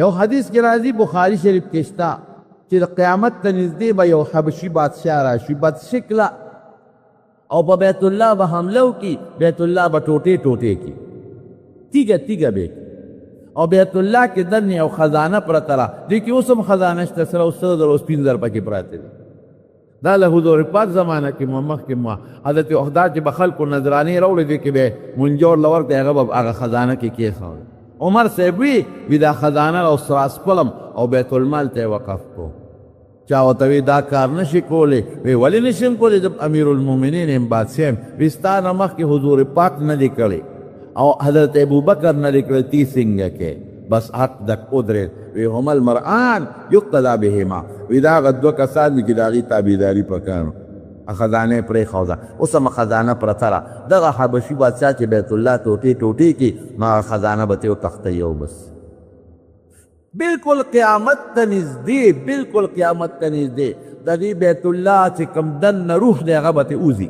یو حدیث کې راځي بخاری شریف کې شته چې د قیامت ته نږدې به یو حبشي بادشاه راشي بد شکله او په بیت الله به حمله وکړي بیت الله به ټوټې ټوټې کړي تیږه تیږه به او بیت الله کې دننه یو خزانه پرته ده دې کې اوس هم خزانه شته سره اوس 100 پکې پراته دي دا له حضور پاک زمانه کې مخکې ما حضرت احداد چې به خلکو نظرانې راوړي دي کې به منجور لور ته هغه به هغه خزانه کې کېښود عمر صاحب وی دا خزانه او سراسپلم او بیت المال ته وقف کو چا ورته وی دا کار نشي کولی وی ولې نشم کولی د امیر المؤمنین یم بادشاه یم وی ستا نه مخکې حضور پاک نه دی کړی او حضرت ابوبکر نه دی کړی تی څنګه کې بس حق دک ادرې وی هم المرآن یقتدا بهما وی دا هغه دوه کسان دي چې د هغې تابعداري پکار خزانه پرېښوده اوس هم خزانه پرته ده دغه حبشي بادشاه چې بیت الله ټوټې ټوټې کړي نو هغه خزانه به ترې وتښتوي او بس بالکل قیامت ته نږدې بالکل قیامت ته نږدې د دې بیت الله چې کوم دننه روح دی هغه به ترې وځي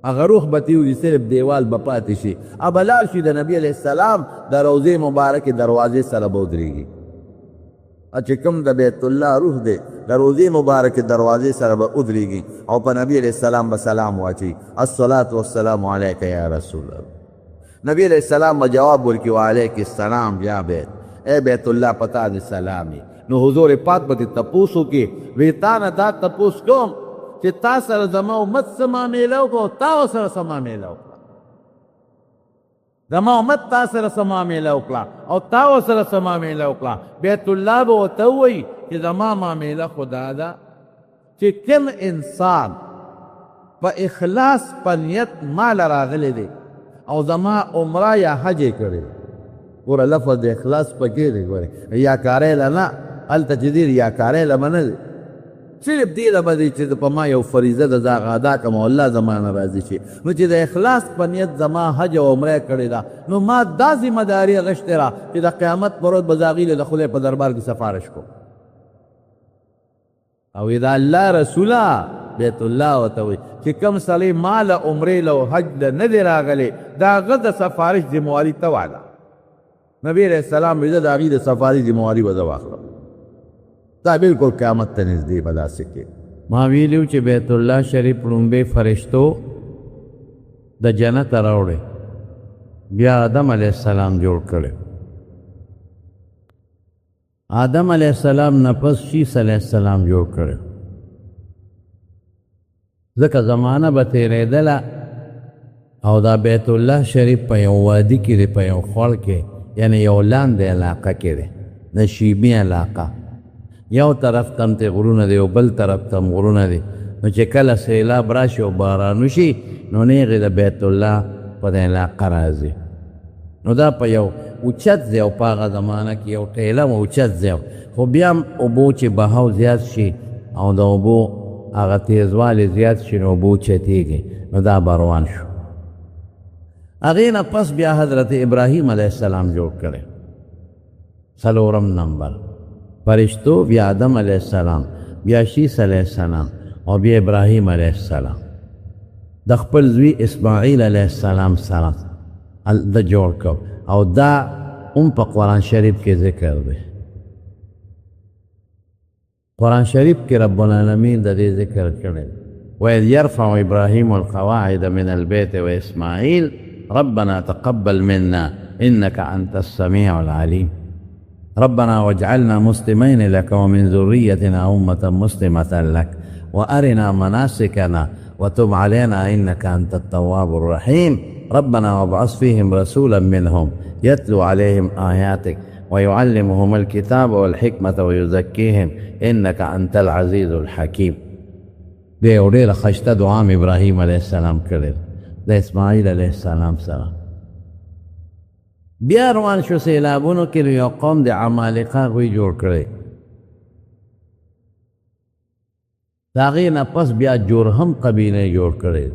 هغه روح به ترې وځي صرف دیوال به پاتې شي به لاړ شي د نبي علیه السلام د روضې مبارکې دروازې سره به ودرېږي چې کوم د بیت الله روح دی د روضې مبارکې دروازې سره به ودرېږي او په نبي علیه السلام به سلام واچوي الصلاة والسلام علیک یا رسول الله نبی علیه السلام به جواب ورکړي وعلیک السلام یا بیت اے بیت الله پتا دې سلامي نو حضور پاک به دې تپوس وکړي وی تا نه دا تپوس کوم چې تا سره زما امت څه معامله وکړو تا ورسره څه معامله وکړه زما امت تا سره څه معامله وکړه او تا ورسره څه معامله وکړه بیت الله به ورته ووایي چې زما معامله خو دا ده چې کوم انسان په اخلاص په نیت ما له راغلی دی او زما عمره یا حج یې کړی ګوره لفظ د اخلاص پکې دی ګورې ریاکارۍ له نه هلته چې دی ریاکارۍ له به نه دی صرف دې له به دی چې په ما یو فریضه ده زه هغه ادا کړم او الله زما نه راضي شي نو چې د اخلاص په نیت زما حج او عمره کړې ده نو ما دا ذمهداري اخیستې ده چې د قیامت په ورځ به زه هغې له د خدای په دربار کې سفارش کوم او دا الله رسوله بیت الله ورته وایي چې کوم سړی ما له عمرې له او حج له نه دی راغلی د هغه د سفارش ذمواري ته واله نبی علیہ السلام وی د هغې د سفاري ذمواري به زه واخلم دا بالکل قیامت ته نږدې به داسې کې ما ویلي چې بیت الله شریف لومبې فرشتو د جنت راوړی بیا آدم علیہ السلام جوړ کړی آدم علیہ السلام نه پس شیس علیہ السلام جوړ کړی ځکه زمانه به تېرېدله او دا بیت الله شریف په یو وادي کې دی په یو خوړ کې یعنی یو لاندې علاقه کې دی د شیبي علاقه یو طرف تم ته غرونه دی او بل طرف تم غرونه دی نو چې کله سیلاب راشي او باران وشي نو نیغې د بیت الله په دې علاقه راځي نو دا په یو اوچت ځای او په هغه زمانه کې یو ټیله و اوچت ځای خو بیا هم اوبو چې بهاو زیات شي او د اوبو هغه تیزوالی زیات شي نو اوبو چتېږي نو دا به روان شو هغې نه پس بیا حضرت ابراهیم علیه السلام جوړ کړی څلورم نمبر فرشتو بیا آدم علیه السلام بیا شیس علیه السلام او بیا ابراهیم علیه السلام د خپل زوی اسماعیل علیه السلام سره د جوړ کو او دا هم په قرآن شریف کې ذکر دی قرآن شریف کې رب العالمین د دې ذکر کړی وإذ يرفع إبراهيم القواعد من البيت وإسماعيل ربنا تقبل منا إنك أنت السميع العليم ربنا واجعلنا مسلمين لك ومن ذريتنا أمة مسلمة لك وأرنا مناسكنا وتب علينا إنك أنت التواب الرحيم ربنا وابعث فيهم رسولا منهم يتلو عليهم آياتك ويعلمهم الكتاب والحكمة ويزكيهم إنك أنت العزيز الحكيم دې یو ډېره ښایسته دعا مې ابراهیم علیه السلام کړې د اسماعیل علیه السلام سره بیا روان شو سیلابونو کې یو قوم د عمالقه هغوی جوړ کړی د هغې نه پس بیا جرهم قبیله جوړ کړی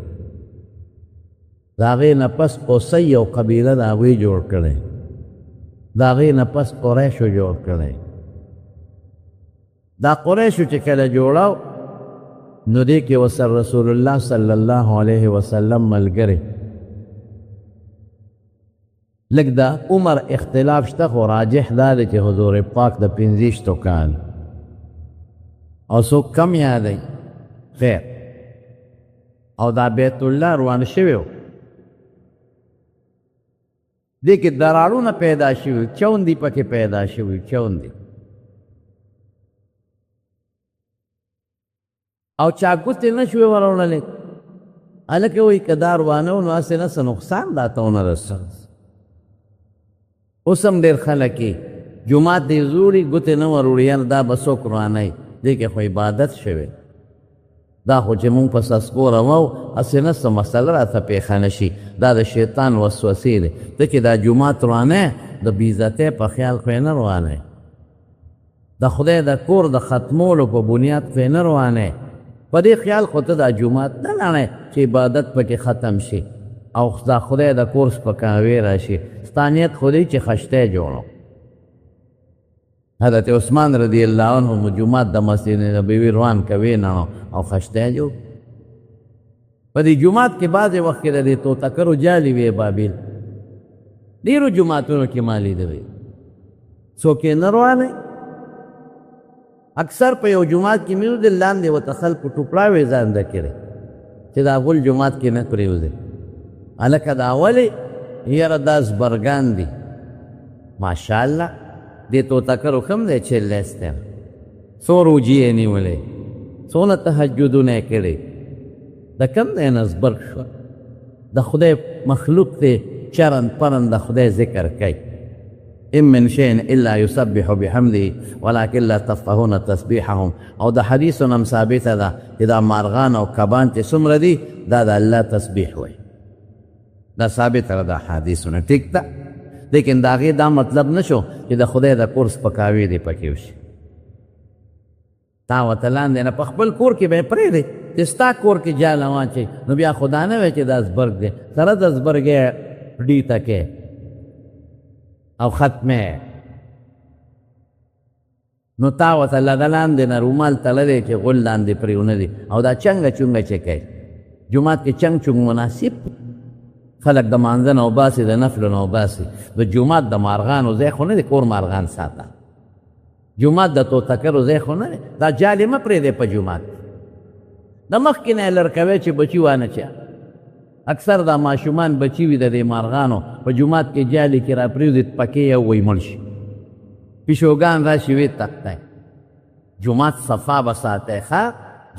د هغې نه پس قصی یو قبیله د هغوی جوړ کړی د هغې نه پس قریشو جوړ کړی دا قریشو چې کله جوړاو نو دې کې ورسره رسول الله صلی الله علیه وسلم ملګری لږ د عمر اختلاف شته خو راجح دا دی چې حضور پاک د 15 کال او څوک کم یادوي خیر او دا بیت الله روان شوی و دې کې دراړونه پیدا شوي چوندې پکې پیدا شوي چوندې او چا ګوتې نه شوې وروړلې هلکه وایي که دا روانه و نو هسې نه څه نقصان راته ونه رسل اوس هم ډېر خلک یې جومات دې زوړي ګوتې نه وروړي یاره دا به څوک روانوي دې کې خو عبادت شوی دا خو چې مونږ په سسکو روو هسې نه څه مسله راته پېښه نه شي دا د شیطان وسوسې دی ته چې دا جومات روانه د بېعزتۍ په خیال خو یې نه روانه د خدای د کور د ختمولو په بنیاد خو یې نه روانه په دې خیال خو ته دا جومات نه لاړې چې عبادت پکې ختم شي او دا خدای د کور سپکاوی راشي ستا نیت خو دی چې خشتی جوړو حضرت عثمان رضی اللہ عنہ جماعت د مسجد نبوي روان کوي نه او خشته جو په دې جماعت کې بعضې وخت کې د دې توتکرو جالي وي بابیل ډېرو جماعتونو کې ما لیدلی څوک یې نه روانوي اکثر په یو جماعت کې مې ولیدل لاندې ورته خلکو ټوپړاوې ځان ده کړې چې دا غول جماعت کې نه پرېوځي هلکه دا ولې یاره دا زبرګان دي ماشاءالله دې توتکرو کم دی چې لیسته څو روجې یې نیولې څونه تهجدونه یې کړي د کم دی نه زبرګ شوه د خدای مخلوق دی چرن پرن د خدای ذکر کوي ان من شيء الا يسبح بحمده ولكن لا تفقهون تسبيحهم او د حدیثو هم ثابته ده چې دا مارغان او کبان چې څومره دي دا د الله تسبیح وایي دا ثابته ده د حدیثونه ټیک ده لیکن د هغې دا مطلب نه شو چې د خدای د کور سپکاوی دی پکې وشي تا ورته لاندې نه په خپل کور کې به یې پرېږدې چې ستا کور کې جاله واچوي نو بیا خو دا نه وی چې دا زبرګ دی سره د زبرګې ډیته کې او ختمه نو تا ورته له لاندې نه رومال تړلی چې غول لاندې پرېونه دي او دا چنګه چونګه چې کوي جومات کې چنګ چونګ مناسب خلق د مانځه نه وباسي د نفلو نه وباسي د جومات د مارغانو ځای خو نه دی کور مارغان ساته جومات د توتکرو ځای خو نه دی دا جالې مه پرېږدی په جومات د مخکې نه یې لرکوی چې بچي وانه چیا اکثر دا ماشومان بچي وي د دې مارغانو په جومات کې جالې کې را پرېږدي پکې یو وی مړ شي پیشوګان راشي ویې تختی جومات صفا به ساتی ښه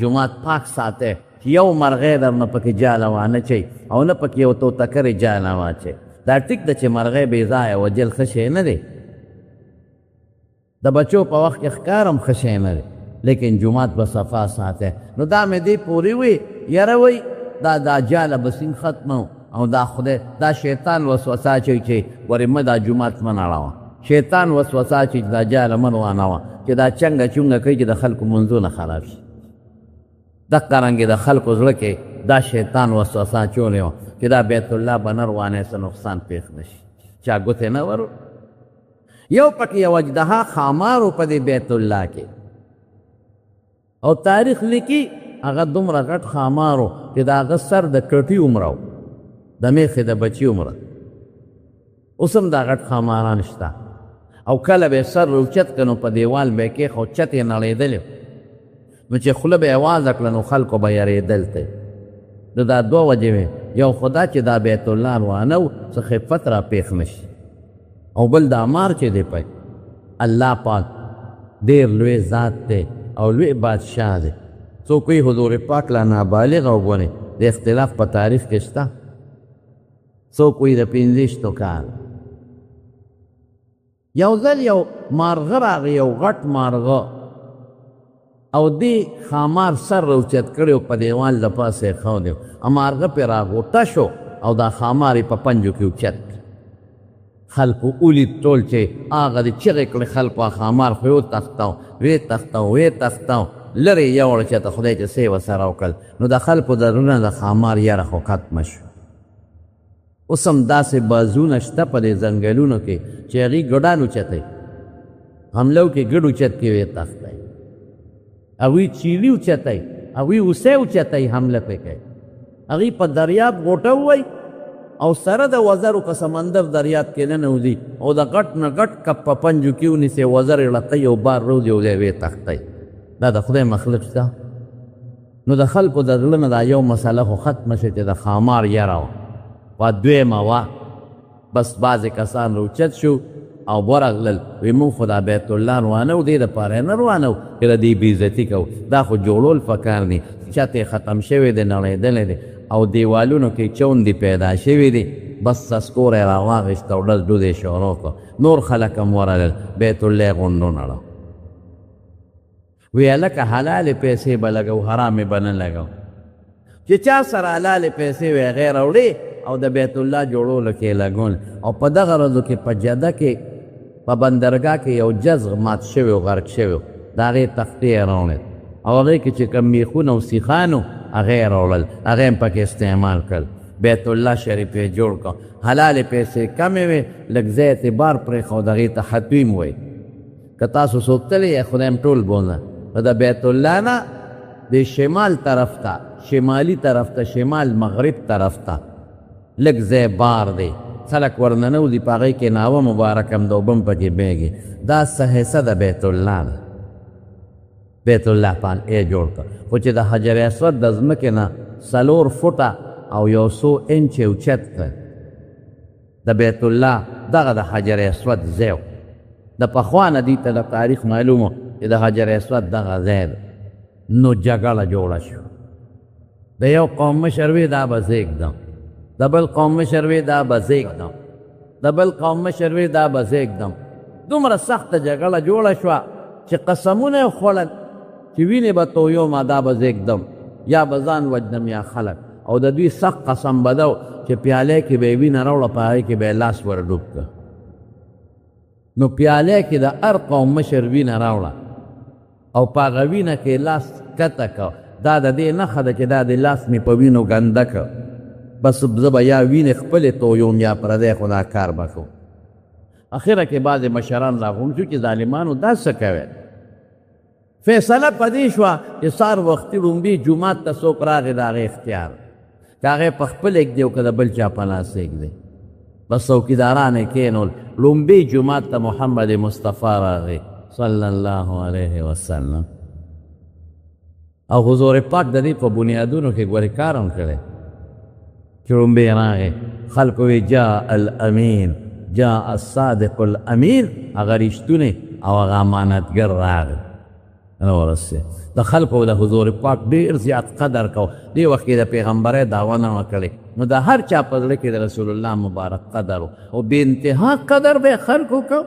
جومات پاک ساتی یو مرغۍ در نه پکې جاله وانه چی او نه پکې یو توتکرې جاله واچی دا ټیک ده چې مرغۍ بې ځایه وجل ښه شی نه دی د بچو په وخت کې ښکار هم ښه شی نه دی لیکن جومات به صفا ساتی نو دا مې دې پورې وی یاره وی دا جاله به سین ختمه او دا خدای دا شیطان وسوسه اچوي چې ورې مه دا جومات مه نړوه شیطان وسوسه اچوي چې دا جاله مه روانوه چې دا چنګه چونګه کوي چې د خلکو منځونه خراب شي دقه رنګې د خلکو زړه کې دا شیطان وسوسه اچولی وه چې دا بیت الله به نه روانوي څه نقصان پېښ نه شي چا ګوتې نه ورو یو پکې یو اجدها خامارو په دې بیت الله کې او تاریخ لیکي هغه دومره غټ خامارو چې د هغه سر د کټي عمره و د میخې د بچي عمره اوس هم دا غټ خاماران شته او کله به یې سر روچت که نو په دیوال به یې کېښود چت یې نړېدلی نو چې خوله به یې وازه کړه نو خلکو به یېرېدل ته نو دا دوه وجې وې یو خو دا چې دا بیت الله روانه و څه خفت را پېښ نه شي او بل دا مار چې دی پی الله پاک ډېر لوی ذات دی او لوی بادشاه دی څوک وایي حضور پاک لا نابالغه وګڼئ د اختلاف په تاریخ کې شته څوک وایي د 15 کال یو ځل یو مارغه راغی یو غټ مارغه او دی خامار سر روچت کړی په دیوال د پاسه یې ښودی مارغه پرې راغوټه شو او دا خامار یې په پنجو کې اوچت خلکو ولید ټول چې هغه د چغې کړې خلکو خامار خو یې وتښتاو ویې تښتاو لرې یوړه چې ته خدای چې څه یې ورسره وکړل نو د خلکو د زړونه د خامار یاره خو ختمه شو اوس هم داسې بازونه شته په دې ځنګلونو کې چې هغوی ګډان اوچتوي حملو کې ګډ اوچت کې ویې تښتی هغوی چیلي اوچتوي هغوی اوسۍ اوچتوي حمله پرې کوي هغوی په دریاب غوټه ووایي او سره د وزرو که سمندر دریاب کې ننوځي او د غټ نه غټ کپ په پنجو کې ونیسي وزر یې لقی او بار روځي او دی ویې تختی دا د خدای مخلوق شته نو د خلکو د زړه نه دا یو مسله خو ختمه شوه چې د ښامار یره وه دویمه وه بس بعضې کسان روچت شو او ورغلل وی مونږ خو دا بیت الله روانه و دې دپاره یې نه روانه و چې د دې بېعزتي کوو دا خو جوړول پکار دي چت یې ختم شوی دی نړېدلی دی او دیوالونو کې چوندې پیدا شوي دي بس سسکور یې راواغېسته او ډز ډوز یې شروع کړه نور خلک هم ورغلل بیت الله یې غونډو نړو وی هلکه حلالې پیسې به لګو حرامې به نه لګو چې چا سره حلالې پیسې وی هغې راوړې او د بیت الله جوړولو کې لګول او په دغه ورځو کې په جده کې په بندرګاه کې یو جزغ مات شوی او غرق شوی د هغې تختې یې راوړل او هغې کې چې کوم میخونه او سیخانو هغې یې راوړل هغې هم پکې استعمال کړل بیت الله شریف یې جوړ کړ حلالې پیسې کمې وې لږ ځای اعتبار پرېښود هغې ته حتویم وایي که تاسو څوک تللی یې خدای هم ټول بوله د بیت الله نه د شمال طرف ته شمالي طرف ته شمال مغرب طرف ته لږ ځای بار دی خلک ورننوځي په هغې کې ناوه مبارک هم د اوبه هم پکې بیږي دا څه حصه د بیت الله ده بیت الله پان یې جوړ کړ خو چې د حجر اسود د ځمکې نه 4 فوټه او 100 انچ اوچت کړ د بیت الله دغه د حجر اسود ځای د پخوا نه دي ته د تاریخ معلومه چې د حجر اسود دغه ځای ده نو جګړه جوړه شو د یو قوم مشر وی دا به زه ږدم د بل قوم مشر وی دا به زه ږدم د بل قوم مشر وی دا به زه ږدم دومره سخته جګړه جوړه شوه چې قسمونه یې خوړل چې وینې به تویومه دا به زه ږدم یا به ځان وجنم یا خلک او د دوی سخت قسم به ده چې پیالې کې به یې وینه راوړه په هغې کې به یې لاس ور ډوب کړه نو پیالې کې د هر قوم مشر وینه راوړه او په هغه وینه کې لاس کته کړه دا د دې نښه ده چې دا د لاس مې په وینو ګنده کړه بس زه به یا وینې خپلې تویوم یا پردی خو دا کار به کوم اخره کې بعضې مشران راغونډ شو چې ظالمانو دا څه کوی فیصله په دې شوه چې سهار وختي لومبي جومات ته څوک راغی د هغې اختیار که هغې په خپل اږدي او که د بل چا په لاس اږدي بس څوکیداران یې کېنول لومبي جومات ته محمد مصطفی راغی صلی الله علیه وسلم او حضور پاک د دې په بنیادونو کې ګورې کار هم کړی چې لومبي راغی خلکو وی جاء الامین جاء الصادق الامین هغه رښتونی او هغه امانتګر راغی ورسې د خلکو د حضور پاک ډېر زیات قدر کو دې وخت کې د پیغمبرۍ دعوه نه وه کړې نو د هر چا په زړه کې د رسول الله مبارک قدر او بې انتها قدر به یې خلکو کو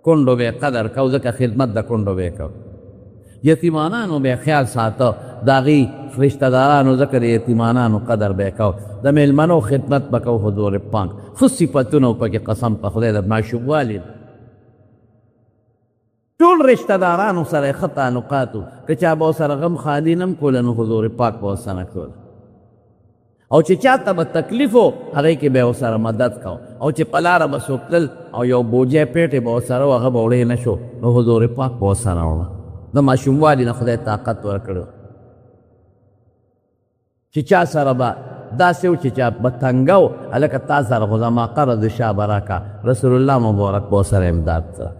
کونډو به یې قدر کو ځکه خدمت د کونډو به یې کو یتیمانانو به یې خیال ساته د هغې رشته دارانو ځکه د یتیمانانو قدر به یې کو د میلمنو خدمت به کو حضور پاک ښه صفتونه پکې قسم په خدای د ماشوموالي ټول رشته دارانو سره یې ښه تعلقات و که چا به ورسره غم خالي نه م کوله نو حضور پاک به ورسره کوله او چې چاته به تکلیف و هغې کې به یې ورسره مدد کو او چې په لاره به څوک تلل او یو بوجی پیټې به ورسره و هغه به وړی نه شو نو حضور پاک به ورسره وړه د ماشوموالي نه خدای طاقت ورکړی چې چا سره به داسې و چې چا به تنګه و هلکه تا سره خو زما قرض شا به راکړه رسول الله مبارک به ورسره امداد سره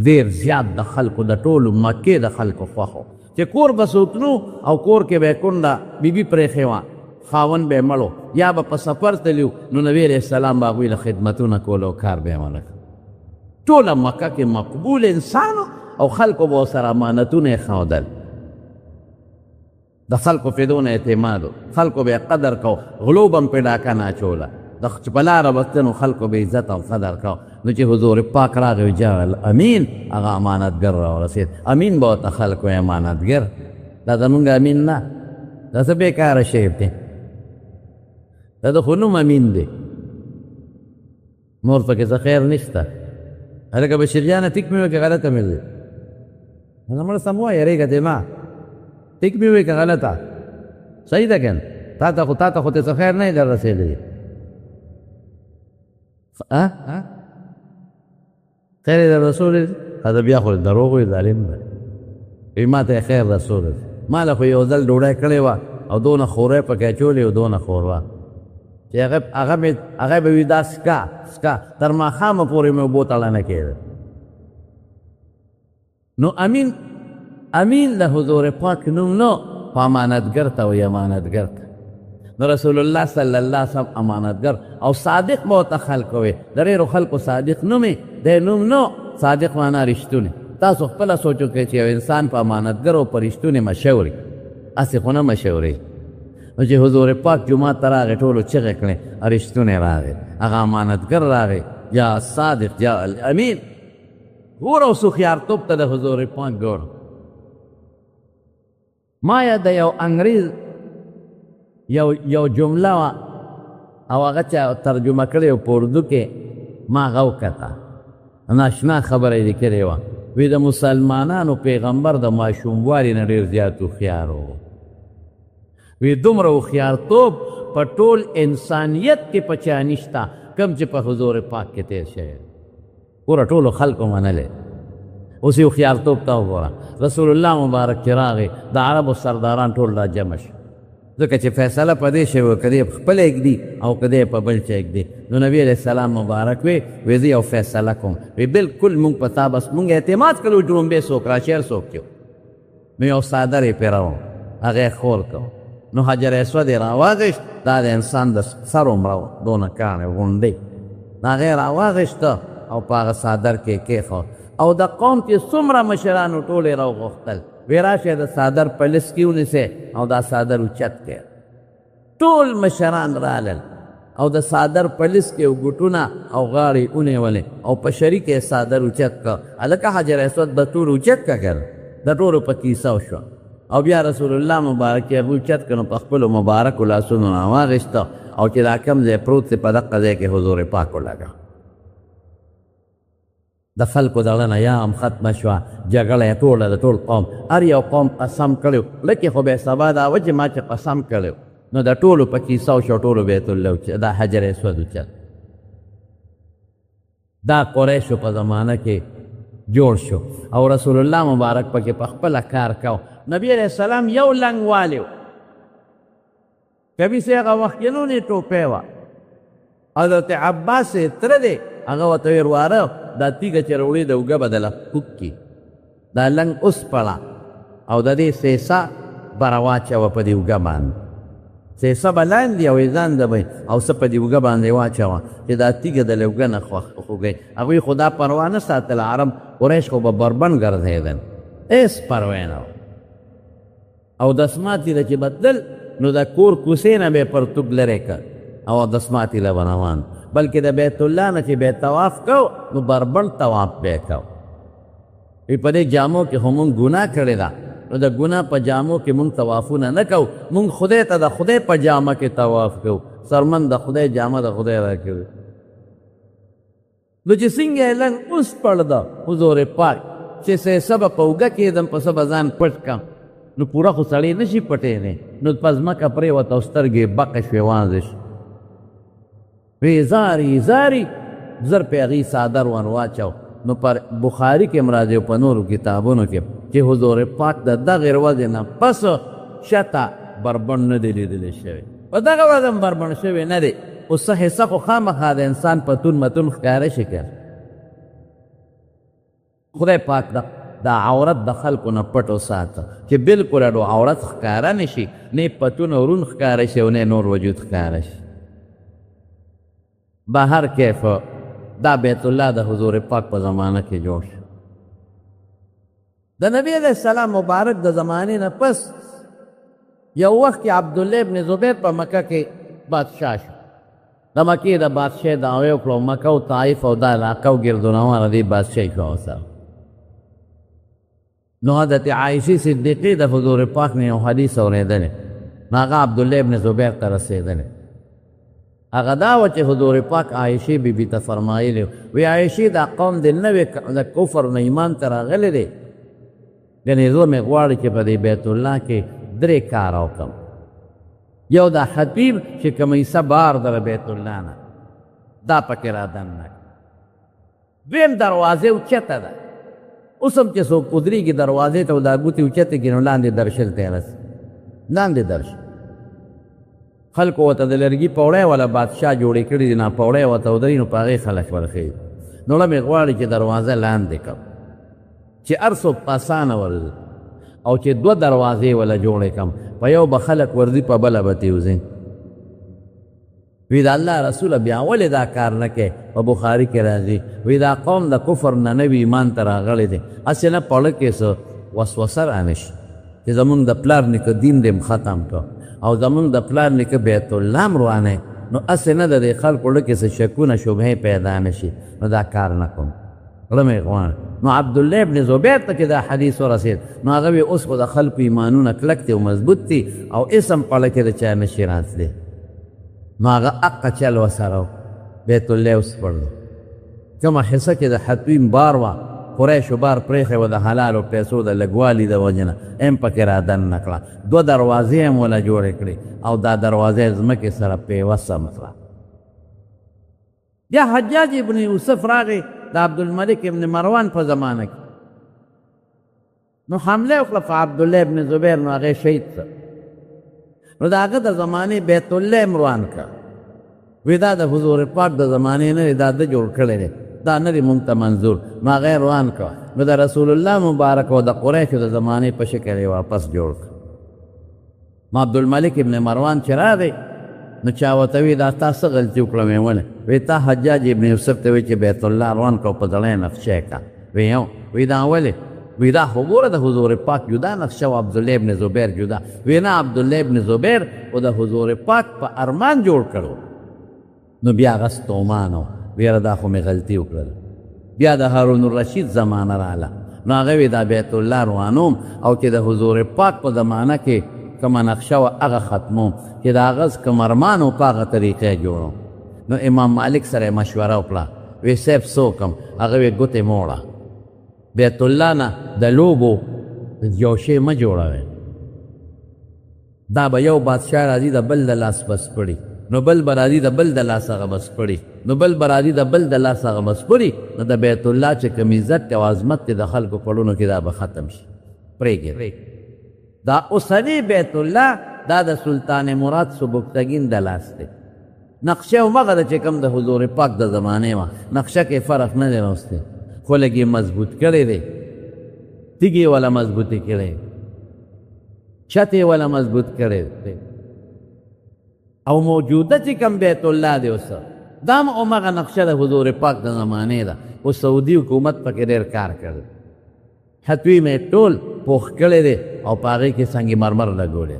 ډېر زیات د خلکو د ټولو مکې د خلکو خوښ و چې کور به څوک نو او کور کې به یې کونډه بیبي پرېښې وه خاوند به یې مړ یا به په سفر تلي نو نبي علیه السلام به هغوی له خدمتونه کول او کار به یې ونه کړ ټوله مکه کې مقبول انسان او خلکو به ورسره امانتونه یې ښودل د خلکو فدونه اعتماد خلکو به یې قدر کو غلو به هم پرې ډاکه نه اچوله چې په لاره به تلو خلکو به عزت او قدر کو نو چې حضور پاک راغی جاء الامین هغه امانتګر راورسېد امین به ورته خلکو یې امانتګر دا زمونږ امین نه دا څه بېکاره شی دی دا د خو نوم امین دی نور پکې څه خیر نشته هلکه بشیر جانه ټیک مې وایي که غلطه مې وایي مړه سم وایه یارېږه دې ما ټیک مې وایي که غلطه صحیح ده که نه تا ته خو ته څه خیر نه یې در رسېدلی خیر در رسول دا بیا خو دروغ وي ظالم ده وایي ما ته یې خیر رسول ما له خو یو ځل ډوډۍ کړې وه او دونه خورې پکې اچولې او دونه ښوروا چې هغه به وي دا سکا تر ماښامه پورې مې اوبو تړنه کېده. نو امین د حضور پاک نوم نو په امانتګر ته وایي امانتګر ته. نو رسول الله صلی الله علیه وسلم امانتګر او صادق به ورته خلق وي. د ډېرو خلکو صادق نوم یې دی نوم نو صادق معنا رښتونی. تاسو خپله سوچ وکړئ چې یو انسان په امانتګر او په رښتونې مشهور وي هسې خو نه مشهور وي. نو چې حضور پاک جومات ته راغی ټولو چغې کړې رښتونی راغی هغه امانتګر راغی یا صادق یا الامین. ګوره اوس هوښیارتوب ته د حضور پاک ګوره. ما یا د یو انګریز یو جمله وه او هغه چا ترجمه کړې و په اردو کې ما هغه وکته ناشنا خبره یې لیکلې وه وی د مسلمانانو پیغمبر د ماشوموالي نه ډېر زیات هوښیار و. وی دومره هوښیارتوب په ټول انسانیت کې په چا نشته کوم چې په حضور پاک کې تېر شوی. ګوره ټولو خلکو منلی. اوس یې هوښیارتوب ته وګوره. رسول الله مبارک چې راغی د عربو سرداران ټول را جمع شو ځکه چې فیصله په دې شوې که دی په خپله ږدي او که دی په بل چا ږدي. نو نبي علیه السلام مبارک وی زه یو فیصله کوم وی بلکل مونږ په تا بس مونږ اعتماد کړو جنومبې څوک راشیر څوک کیو. نو یو څادر یې پیروم هغه یې خور کو. نو حجر اسود یې راواغېشت دا د انسان د سر عمره و دونه کاڼې غونډۍ هغه یې راواغېشته او په هغه څادر کې کېښود او د قوم چې څومره مشرانو ټول یې راوغوښتل وی راشئ د څادر په لس کې ونیسئ او دا څادر اوچت کړئ. ټول مشران رالل او د څادر په لس کې ګوټونه او غاړې ونیولې او په شریک یې څادر اوچت کړه. هلکه حجر اسود به ټول اوچت کړه که د ټولو په کیسه شوه او بیا رسول الله مبارک یې اوچت کړه نو په خپلو مبارکو لاسونو راواغېسته او چې دا کوم ځای پروت دی په دقه ځای کې حضور پاک ولګه. د خلکو دغه یا هم ختمه شوه جګړه یې ټوله د ټول قوم هر یو قوم قسم کړی و لکې خو بیا سبا دا وه چې ما چې قسم کړی و نو د ټولو په کیسه شو ټولو بیت الله دا حجر اسود اوچت. دا قریشو په زمانه کې جوړ شو او رسول الله مبارک پکې په خپله کار کو. نبی علیہ السلام یو لنګ والی و کبي سي هغه وخت کې نو نه ټوپۍ وه. حضرت عباس یې تره دی هغه ورته ویل واره دا تیږه چې راوړې ده اوږه به دله کوک کي دا لنګ اوسپړه او د دې سیسه به راواچوه په دې اوږه باندې سیسه به لاندې او ځان ده به او څه په دې اوږه باندې واچوه چې دا تیږه د له اوږه نه خوږی. هغوی خو دا پروا نه ساتله عرب قریش خو به بربند ګرځېدل هېڅ پروا نه وه او دسمات یې چې بدل نو د کور کوسې نه به یې پرتوګ لرې کړ او دسمات یې له به روان بلکې د بیت الله نه چې به طواف کو نو بربند طواف به یې کو. په دې جامو کې خو مونږ ګناه کړې ده نو د ګناه په جامو کې مونږ طوافونه نه کوو مونږ خدای ته د خدای په جامه کې طواف کوو سرمن د خدای جامه د خدای را کوي. نو چې څنګه یې لنګ اوس پړ ده حضور پاک چې سیسه به په اوږه کېدم په څه به ځان پټ کړم نو پوره خو سړی نه شي پټېدی نو په ځمکه پرېوته او سترګې بقې شوې واضح شي وی زاری زر پې هغې څادر ور واچو. نو پر بخاري کې مرادي په نورو کتابونو کې چې حضور پاک د دغې ورځې نه پس شته بربند نه دی لیدلی شوی په دغه ورځ هم بربند شوی نه دی. اوس څه حصه خو خامخا د انسان پتون متون ښکاره شي که خدای پاک دا عورت د خلکو نه پټ وساته چې بلکل اډو عورت ښکاره نه شي نه پتون ورون ښکاره شي او نه نور وجود ښکاره شي. بهر کیف دا بیت الله د حضور پاک په زمانه کې جوړ شو. د نبی علیہ السلام مبارک د زمانې نه پس یو وخت کې عبدالله ابن زبیر په مکه کې بادشاه شو. د مکې د بادشاه دعوی وکړو مکه او طایف او دا علاقه او ګردونواره دې بادشاهي کړه ورسره. نو حضرت عایشې صدیقې د حضور پاک نه یو حدیث اورېدلی نو هغه عبدالله ابن زبیر ته رسېدلی. هغه دا و چې حضور پاک عایشې بیبي ته فرمایلی وی عایشې دا قوم د نوې د کفر نه ایمان ته راغلی دی یعنې زه مې غواړي چې په دې بیت الله کې 3 کاره وکړم. یو دا حبیب چې کوم عیسی بار د بیت الله نه دا پکې را دننه. دویم دروازې اوچته ده اوس هم چې څوک ودرېږي دروازې ته او دا ګوتې اوچتې کړي نو لاندې درشل ته رسي لاندې درشل خلکو ورته د لرګي پوړی والا بادشاه جوړې کړي دي، پوړی ورته ودري نو په هغې خلک ورخېږي. نو مې غواړي چې دروازه لاندې کړم چې هر څوک په اسانه ورځي، او چې 2 دروازې ولا جوړې کړم، په یو به خلک ورځي، په بله به تېوځي. وی د الله رسوله بیا ولې دا کار نه کوې؟ په بخاري کې راځي، وی دا قوم د کفر نه نوي ایمان ته راغلی دی، هسې نه پړه کې څه وسوسه رانه شي چې زمونږ د پلار نیکه دین دې ختم کړ او زمونږ د پلار نیکه بیت الله م روانی، نو هسې نه د دې خلکو زړه کې څه شکونه شبهې پیدا نه شي، نو دا کار نه کوم. زړه مې غواړي. نو عبدالله ابن زبیر ته چې دا حدیث ورسېد، نو هغه وی اوس خو د خلکو ایمانونه کلک دي او مضبوط دي او اسم پړه کې د چا نشي راتلی. نو هغه اقه چل وسره و، بیت الله وسپړلو. کومه حصه چې د حتویم بار وه، قریشو بار پرېښی و د حلالو پیسو د لږوالي د وجې نه، هم پکې را دننه کړه. 2 دروازې هم وله جوړې کړې او دا دروازې ځمکې سره پیوسم کړه. بیا حجاج ابن یوسف راغی د عبدالملک ابن مروان په زمانه کې، نو حمله وکړه په عبدالله ابن زبیر، نو هغې شهید څه. نو د هغه د زمانې بیت الله م روان کړه. وی دا د حضور پاک د زمانې نه دی، دا ده جوړ کړی دی، دا نه دی مونږ ته منظور. نو هغه یې روان کړه، نو د رسول الله مبارک او د قریشو د زمانې په شکل یې واپس جوړ کړه. نو عبدالملک ابن مروان چې راغی، نو چا ورته وی دا تا څه غلطي وکړه؟ مې ولې؟ وی تا حجاج ابن یوسف ته وی چې بیت الله روان کړه او په زړه یې نقشه کړه. وی یو، وی دا ولې؟ وی دا خو ګوره د حضور پاک جدا نقشه و عبدالله ابن زبیر جدا. وی نه، عبدالله ابن زبیر او د حضور پاک په ارمان جوړ کړو. نو بیا هغه ستومان و، ویره دا خو مې غلطي وکړله. بیا د هارون الرشید زمانه راله، نو هغه وی دا بیت الله روانوم او چې د حضور پاک په زمانه کې کومه نقشه وه هغه ختموم، چې د هغه کوم ارمان و په هغه طریقې جوړوم. نو امام مالک سره مشوره وکړه، وی صاحب څه وکړم؟ هغه وی ګوتې موړه، بیت الله نه د لوبو یو شی مه جوړوئ، دا به یو بادشاه راځي د بل د لاس بس پړي، نو بل به راځي د بل د لاس هغه بس پړي، نو بل به راځي د بل د لاس هغه بس پړي، نو د بیت الله چې کوم عزت او عظمت دی د خلکو پړونو کې دا به ختم شي. پرېږدئ. دا اوسنی بیت الله دا د سلطان مراد سبکتګین د لاس دی. نقشه همغه ده چې کوم د حضور پاک د زمانې وه، نقشه کې فرق نه دی راوستی، خو لږ یې مضبوط کړی دی، تیږې والا مضبوطې کړی، چت یې والا مضبوط کړی دی. او موجوده چې کوم بیت الله دی اوس دا هم همغه نقشه د حضور پاک د زمانې ده، او سعودي حکومت پکې ډېر کار کړی. حتویم یې ټول پوخ کړی دی او په هغې کې سنگ مرمر لګولی،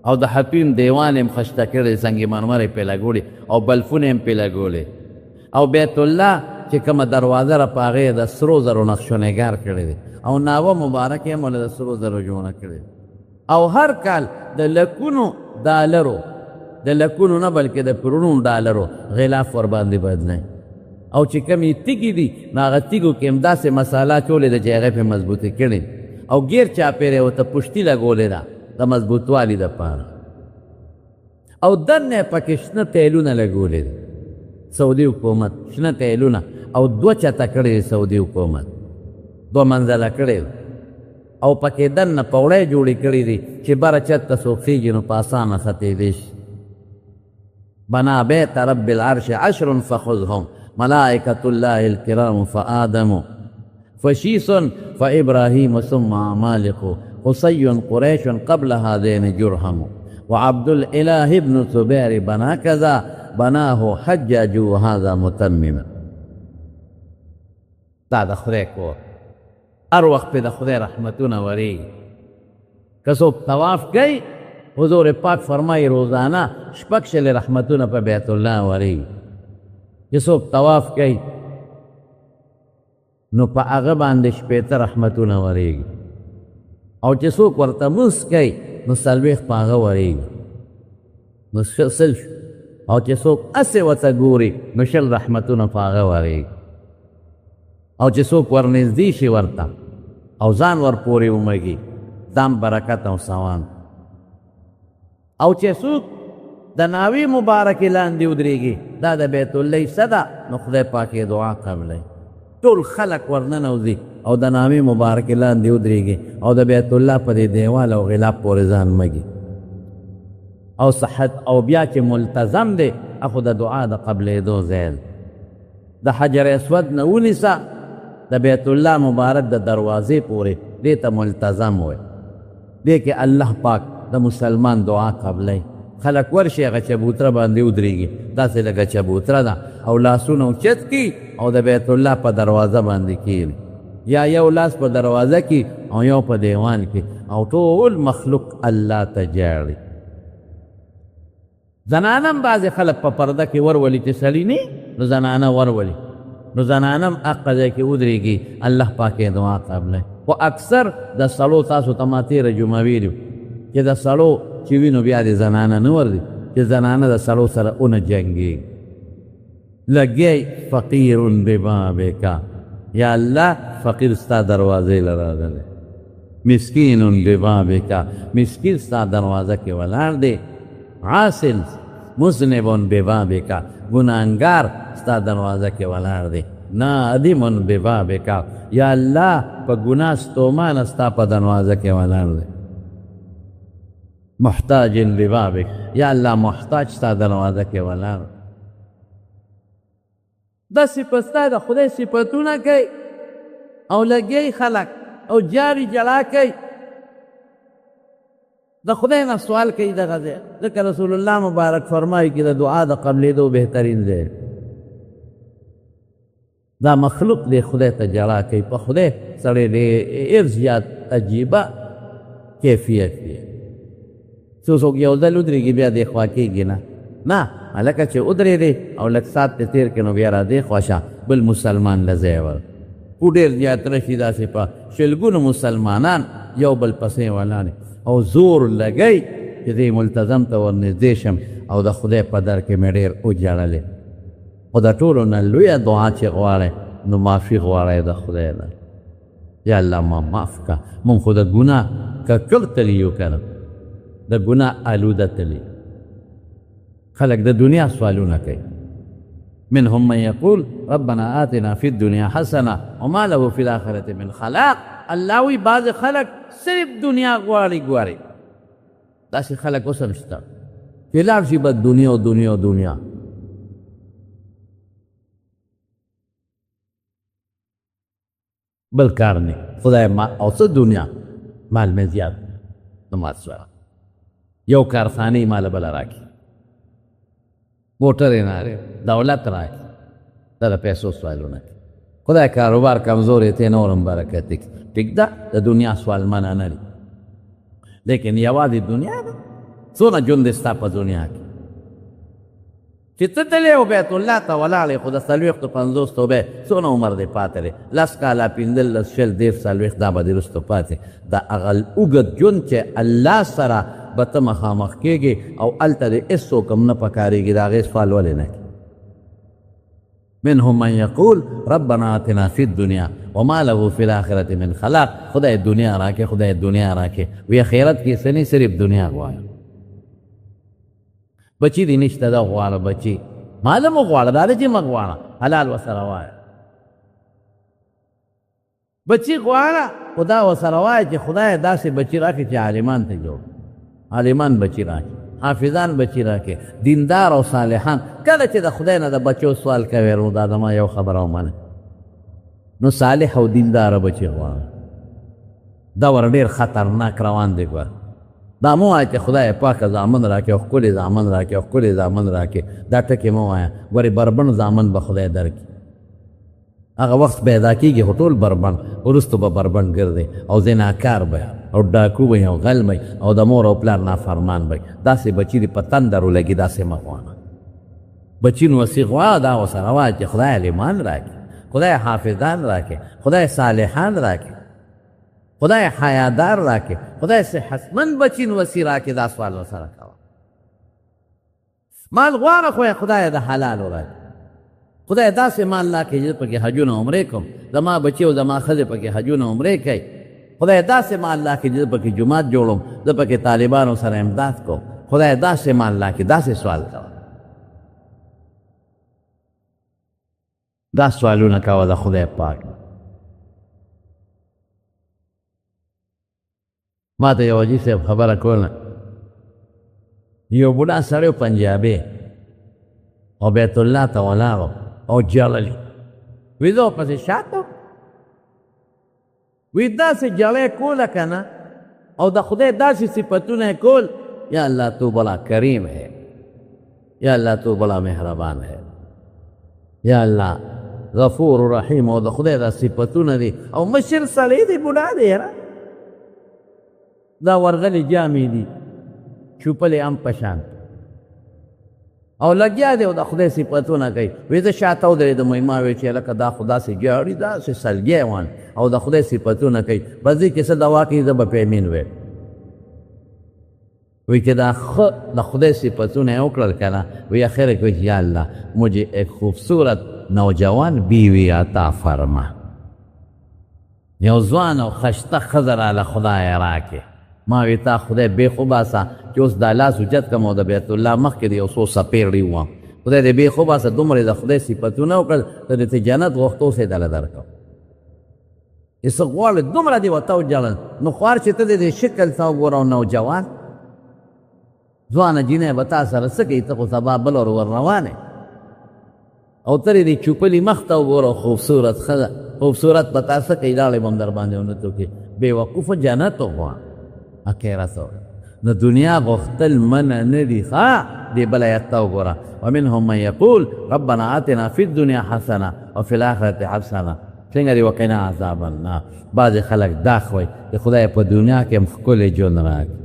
او د حتویم دیوان یې خشته کړی، سنگ مرمر یې پې لګولی او بلفونه یې پې لګولی، او بیت الله چې کومه دروازه را په هغې د سرو زرو نقشو نګار کړی دی، او ناوه مبارک یې هم له د سرو زرو جوړه کړې، او هر کال د لکونو ډالرو، د لکونو نه بلکې د کرونو ډالرو غلاف ورباندې بدلی، او چې کومې تیږې دي نو هغه تیږو کې هم داسې مساله چولې ده چې هغې پې مضبوطې کړې، او ګیر چاپېره ورته پشتي لګولې ده د مضبوطوالي دپاره، او دننه یې پکې شنه تیلونه لګولې ده سعودي حکومت، شنه تیلونه، او 2 چته کړې دي سعودي حکومت، 2 منزله کړې ده، او پکې دننه پوړۍ جوړې کړې دي چې بره چت ته څوک خېږي نو په اسانه ختېدی شي. بنا بیت رب العرش 10 فخذهم ملائکة الله الكرام فآدم فشیس فإبراهیم ثم عمالق قصی قریش قبل هذین جرهم وعبد الإله ابن زبیر بنا کذا بناه حجاج وهذا متمم. دا د خدای کور هر وخت پې د خدای رحمتونه ورېږي. که څوک طواف کوي حضور پاک فرمایي روزانه 6 رحمتونه په بیت الله ورېږي. چې څوک طواف کوي نو په هغه باندې 6 رحمتونه ورېږي، او چې څوک ورته مونځ کوي نو 40 په هغه ورېږي، نو 100 شو، او چې څوک هسې ورته ګوري نو 100 رحمتونه په هغه ورېږي، او چې څوک ورنږدې شي ورته او ځان ورپورې ومږي دام برکت او ثواب، او چې څوک د ناوی مبارکې لاندې ودرېږي دا د بیت الله حصه ده نو خدای پاک یې دعا قبلوي. ټول خلک ورننوځي او د ناوی مبارکې لاندې ودرېږي او د بیت الله په دې دیوال او غلاف پورې ځان مږي. او صحت او بیا چې ملتزم دی اخو د دعا د قبلېدو ځای د حجر اسود نه ونیسه د بیت الله مبارک د دروازې پورې دې ته ملتزم وي دې کې الله پاک د مسلمان دعا قبلی خلک ورشي هغه چبوتره باندې ودرېږي داسې لکه چبوتره ده او لاسونه اوچت کي او د بیت الله په دروازه باندې کښېني یا یو لاس په دروازه کې او یو په دیوان کې او ټول مخلوق الله ته جاړي زنانم بعضې خلک په پرده کې ورولي چې سړي نه نو زنانه ورولي نو زنانم اقه ځای کې ودرېږي الله پاک یې دعا قبلی خو اکثر د سړو تاسو ته ما تېره جمعه ویلي چې د سړو چې وي نو بیا د زنانه نه ورځي چې زنانه د سړو سره اونه جنګېږي لګی فقیر ببابکا یا الله فقیر ستا دروازې له راغلی مسکین ببابکا مسکین ستا دروازه کې ولاړ دی عاصل مذنب ببابکا گناهګار ستا دروازه کې ولاړ دی نادم ببابکا یا الله په ګناه ستومانه ستا په دروازه کې ولاړ دی محتاج ببابک یا الله محتاج ستا دروازه کې ولاړ دا صفت ستا د خدای صفتونه کوي او لګي خلک او جاری جلا کوي د خدای نه سوال کوي دغه ځای ځکه رسول الله مبارک فرمایي چې د دعا د قبلېدو بهترین ځای دا مخلوق دی خدای ته جلا کوي په خدای سړی ډېر زیات عجیبه کیفیت دی څوک یو ځل ودرېږي بیا دې خوا کېږي نه هلکه چې ودرېدې او لږ ساعت ته تېر کړې نو بیا را دې خوا شه بل مسلمان له ځای ور خو ډېر زیات رشي داسې په شلګونو مسلمانان یو بل پسې ولاړې او زور لګی چې دې ملتزم ته ورنږدې شم او د خدای په در کې مې ډېر وجړلې خو د ټولو نه لویه دعا چې غواړئ نو معافي غواړئ د خدای نه یا الله ما معاف که مونږ خو د ګناه ککړ تلي یو که نه د ګناه آلوده تلي خلق د دنیا سوالونه کوي منهم من يقول ربنا آتنا في الدنيا حسنه وما له في الاخره من خلاق الله وی بعض خلق صرف دنیا غواړي داسې خلق اوس هم شته چې لاړ شي بس دنیا او دنیا او دنیا بل کار نه خدای ما او څه دنیا مال مې زیات نو ما سره یو کارخانه مال بل راکي موټر نه دولت راکي دا د پیسو سوالونه خدای کاروبار کمزور ته نورم برکت ټیک ده د دنیا سوال منع نه لري لیکن یوازې دنیا ده څونه ژوند ستا په دنیا کې چې ته تللی او بیت الله ته ولاړې خو د څلوېښتو پنځوس توبې څونه عمر دې پاتې دی لس کاله پنځلس شل دېرش څلوېښت دا به دې وروسته پاتې دا هغه اوږد ژوند چې الله سره به ته مخامخ کېږې او هلته دې هېڅوک هم نه پکارېږي د هغې سوال ولې نه کوي منهم من يقول ربنا آتنا في الدنيا وما له في الآخرة من خلاق خدای دنیا راکې خدای دنیا راکې وی آخرت کې څه نه صرف دنیا غواړم بچی دې نشته دا غواړه بچی مال مو غواړه دا چې مه غواړه حلال ورسره وایه بچی غواړه خدا ورسره وایه چې خدای داسې بچی راکړي چې عالمان ته جوړ عالمان بچی راکړي حافظان بچی راکې دیندار او صالحان کله چې د خدای نه د بچو سوال کوي نو دا زما یو خبره ومنه نو صالح او دینداره بچی غواړه دا ور ډېر خطرناک روان دی ګوره دا مو وایه چې خدای پاکه زامن راکې او ښکلې زامن راکې او ښکلې زامن راکې دا ټکې مه وایه ګورې بربڼ زامن به خدای درکړي هغه وخت پیدا کېږي خو ټول بربڼ وروستو به بربڼ ګرځي او زناکار به او ډاکو به او غل به او د مور او پلار نافرمان به داسې بچي دې په تندر ولګي داسې مه غواړه بچي نو وسې غواړه دا ورسره وایه چې خدای عالمان راکړي خدای حافظان راکړي خدای صالحان راکړي خدای حیادار راکړي خدای صحتمند بچي نو وسې راکړي دا سوال ورسره کوه مال غواړه خو خدای د حلالو راکړي خدای داسې مال راکړي چې پکې حجونه عمرې کوم زما بچي او زما ښځې پکې حجونه عمرې کوي خدای داسې مال راکړي چې پکې جومات جوړوم زه پکې طالبانو سره امداد کوم خدای داسې مال راکړي داسې سوال کوه دا سوالونه کوه د خدای پاک ما ته یو حاجي صاحب خبره کوله یو بوډا سړی پنجابی او بیت الله ته ولاړو او جړل وی زه پسې شاته وی داسې جړی کوله که نه او د خدای داسې صفتونه کول یا اللہ تو بڑا کریم ہے یا اللہ تو بڑا مہربان ہے یا اللہ غفور رحیم او د خدای دا صفتونه دي او مشر سړی دی بوډا دی یاره دا ورغلې جامې دي چوپلې هم په شان او لګیا دی او د خدای صفتونه کوي وی زه شاته ودرېدم وایي ما وی چې لکه دا خو داسې ګاړي داسې سلګی وان او د خدای صفتونه کوي بس دې کې څه دوا کوي زه به پیمین ویم وی کہ دا د خدای صفتونه یې وکړل که نه وی اخر کې وی یا الله مجھے ایک خوبصورت نوجوان بیوی عطا فرما یو ځوان او خشته ښځه راله خدای راکې ما وی تا خدای بېخ وباسه چې اوس دا لاس اوچت کړم او د بیت الله مخکې د یو څو څپېړې ووم خدای دې بېخ وباسه دومره د خدای صفتونه وکړل ته دې جنت غوښته اوس یې دله درکړم چې څه غواړې دومره دې ورته وجړل نو خوار چې ته دې شکل ته وګوره او نوجوان ځوانه جینۍ به تا سره څه کوي ته خو سبا بل ور روانې او ترې دې چوپلي مخ ته وګوره خوبصورت ښځه خوبصورت به تا څه کوي لاړې به هم در باندې ونه توکي بېوقوفه جنت وغواړه اخرت نو دنیا غوښتل منع نه دي ښه دې بله ایت ته وګوره ومنهم من یقول ربنا آتنا فی الدنیا حسنه وفي الاخرة حسنه څنګه دې وقنا عذاب النار بعضې خلک دا خوی چې خدای په دنیا کې هم ښکلی ژوند راکړي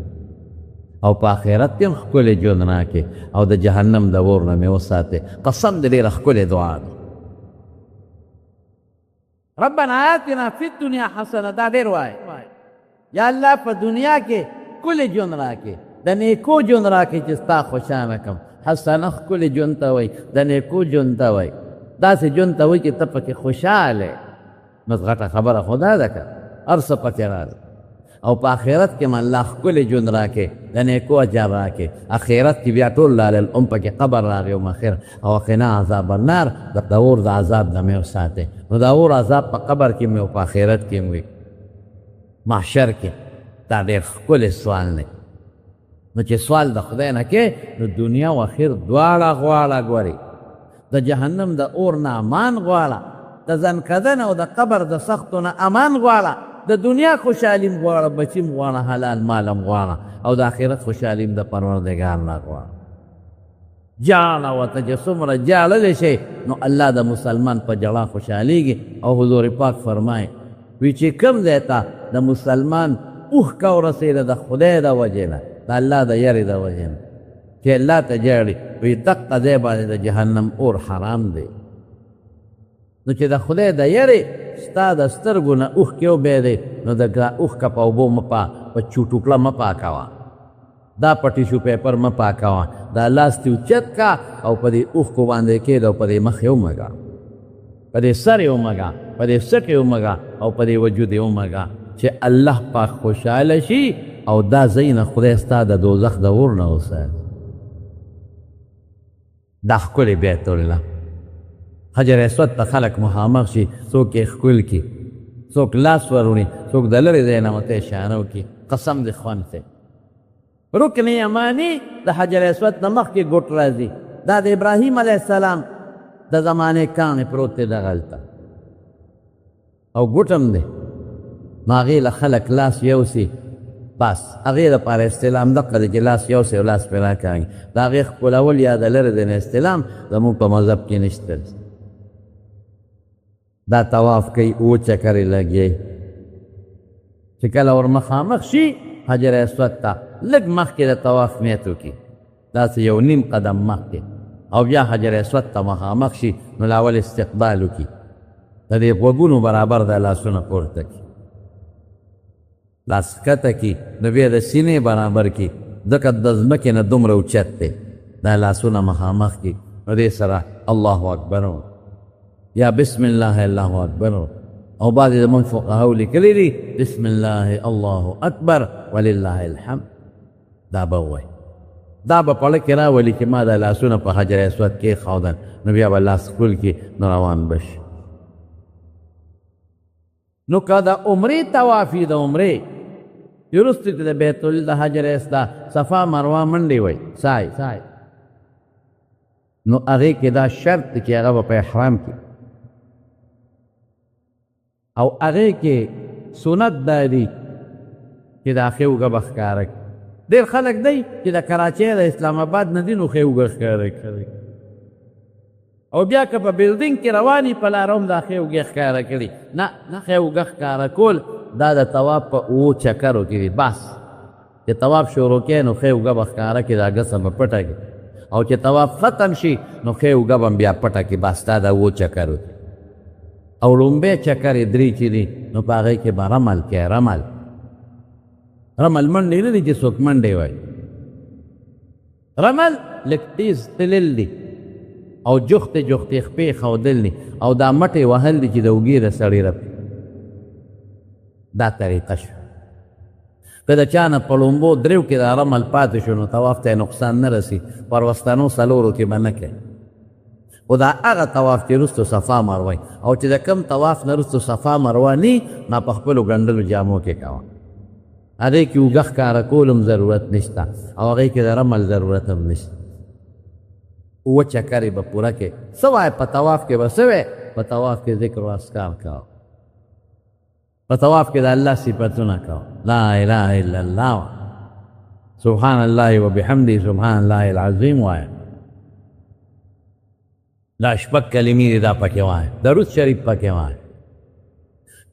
او په آخرت کې هم ښکلی ژوند راکړي او د جهنم د اور نه مې وساتې قسم دې ډېره ښکلې دعا ده ربنا آتنا فی الدنیا حسنه دا ډېر وایي یا الله په دنیا کې ښکلی ژوند راکړي د نیکو ژوند راکړي چې ستا خوشحاله کړم حسنه ښکلی ژوند ته وایي د نیکو ژوند ته وایي داسې ژوند ته وایي چې ته پکې خوشحاله بس غټه خبره خو دا ده که هر څه پکې راځي او په آخرت کې م الله ښکلی ژوند راکړي د نیکو اجر راکړي آخرت کې بیا ټول لالم پکې قبر راغی او مخیر او قنا عذاب النار د اور د عذاب نه مې وساتې نو د اور عذاب په قبر کې مې او په آخرت کې مې محشر کې دا ډېر ښکلی سوال دی نو چې سوال د خدای نه کې نو دنیا و آخر دواړه غواړه ګورې د جهنم د اور نه امان غواړه د ځنکدن او د قبر د سختو نه امان غواړه د دنیا خوشحالیم غواړه بچیم غواړه حلال مالم غواړه او د آخرت خوشحالیم د پروردګار نه غواړه جاړه ورته چې څومره جاړلی شي نو الله د مسلمان په جړه خوشحالیږي او حضور پاک فرمایي وی چې کوم ځای ته د مسلمان اوښکه ورسېده د خدای د وجې نه د الله د یرې د وجې نه چې الله ته جاړي وی دقه ځای باندې د جهنم اور حرام دی نو چې د خدای د یرې ستا د سترګو نه اوښکې وبهېدې نو د اوښکه په اوبو په چوټوکړه مه پاکوه دا په ټیشو پیپر مه پاکوه دا لاس دې اوچت کا او په دې اوښکو باندې کښېږده او په دې مخ یې ومږه په دې سر یې ومږه په دې سټ یې ومږه او په دې وجود یې ومږه چې الله پاک خوشحاله شي او دا ځای نه خدای ستا د دوزخ د اور نه وساتي دا ښکلی بیت الله حجر اسود ته خلک مخامخ شي څوک یې ښکل کړي څوک لاس ورونی څوک د لرې ځای نه ورته اشاره وکړي قسم دې خوند دی رکن یماني د حجر اسود نه مخکې ګوټ راځي دا د ابراهیم علیه السلام د زمانې کاڼې پروت دی دغلته او ګوټ هم دی نو هغې له خلک لاس یوسي بس هغې دپاره استلام دقه دی چې لاس یوسي او لاس پرې راکاږي د هغې ښکلول یا د لرې دی نه استلام زموږ په مذهب کې نشته دا طواف کوي او چکرې لګي چې کله ور مخامخ شي حجر اسود ته لږ مخکې د طواف نیت وکړي داسې یو نیم قدم مخکې او بیا حجر اسود ته مخامخ شي نو لاول استقبال وکړي د دې غوږونو برابر د لاسونه پورته کړي لاس ښکته کړي نو بیا د سینې برابر کړي ځکه د ځمکې نه دومره اوچت دی دا لاسونه مخامخ کړي نو دې سره الله اکبر یا بسم الله الله اکبر او بعضې زموږ فقهاو لیکلي دي بسم الله الله اکبر ولله الحمد دا به ووایي دا به پړه کې راولي چې ما دا لاسونه په حجر اسود کې ښودل نو بیا به لاس ښکل کړي نو روان به شي نو که د عمرې طواف وي د عمرې یرستی ته د بیت الله د حجر اسدا صفا مروه منډې وای سای نو هغې کې دا شرط دی چې هغه به په احرام کې او هغې کې سنت دا دی چې دا ښې اوږه به ښکاره کړي ډېر خلک دی چې د کراچۍ د اسلام آباد نه دي نو ښې اوږه ښکاره کړي او بیا که په بلډینګ کې رواني په لاره هم دا ښې اوږې ښکاره کړي نه ښې اوږه ښکاره کول دا د طواف په اوو چکرو کې دي بس چې طواف شروع کې نو ښې اوږه به ښکاره کړي دا ګسه به پټه کړي او چې طواف ختم شي نو ښې اوږه به بیا پټه کړي بس دا د اوو چکرو کې او لومبی چکر یې درې چې دي نو په هغې کې به رمل کې رمل منډې نه دي چې څوک منډې وایي رمل لږ تیز تلل دي او جختې خپې ښودل دي او دا مټې وهل دي چې د اوږې د سړي رپي دا طریقه شو که د چا نه په لومبو دریو کې دا رمل پاتې شو نو طواف ته نقصان نه رسي پر وسطنو څلورو کې به نه کوي خو دا هغه طواف چې وروستو صفا مروه او چې د کم طواف نه وروستو صفا مروه نی ما په خپلو ګنډلو جامو کې کوه هغې کې اوږه ښکاره کول هم ضرورت نشته او هغې کې د رمل ضرورت هم نشته اووه چکرې به پوره کې څه وایې په طواف کې به څه وی په طواف کې ذکر و اذکار کوه په طواف کې د الله صفتونه کوه لا اله الا الله سبحان الله وبحمده سبحان الله العظیم وایه دا شپږ کلمې دي دا پکې وایه درود شریف پکې وایه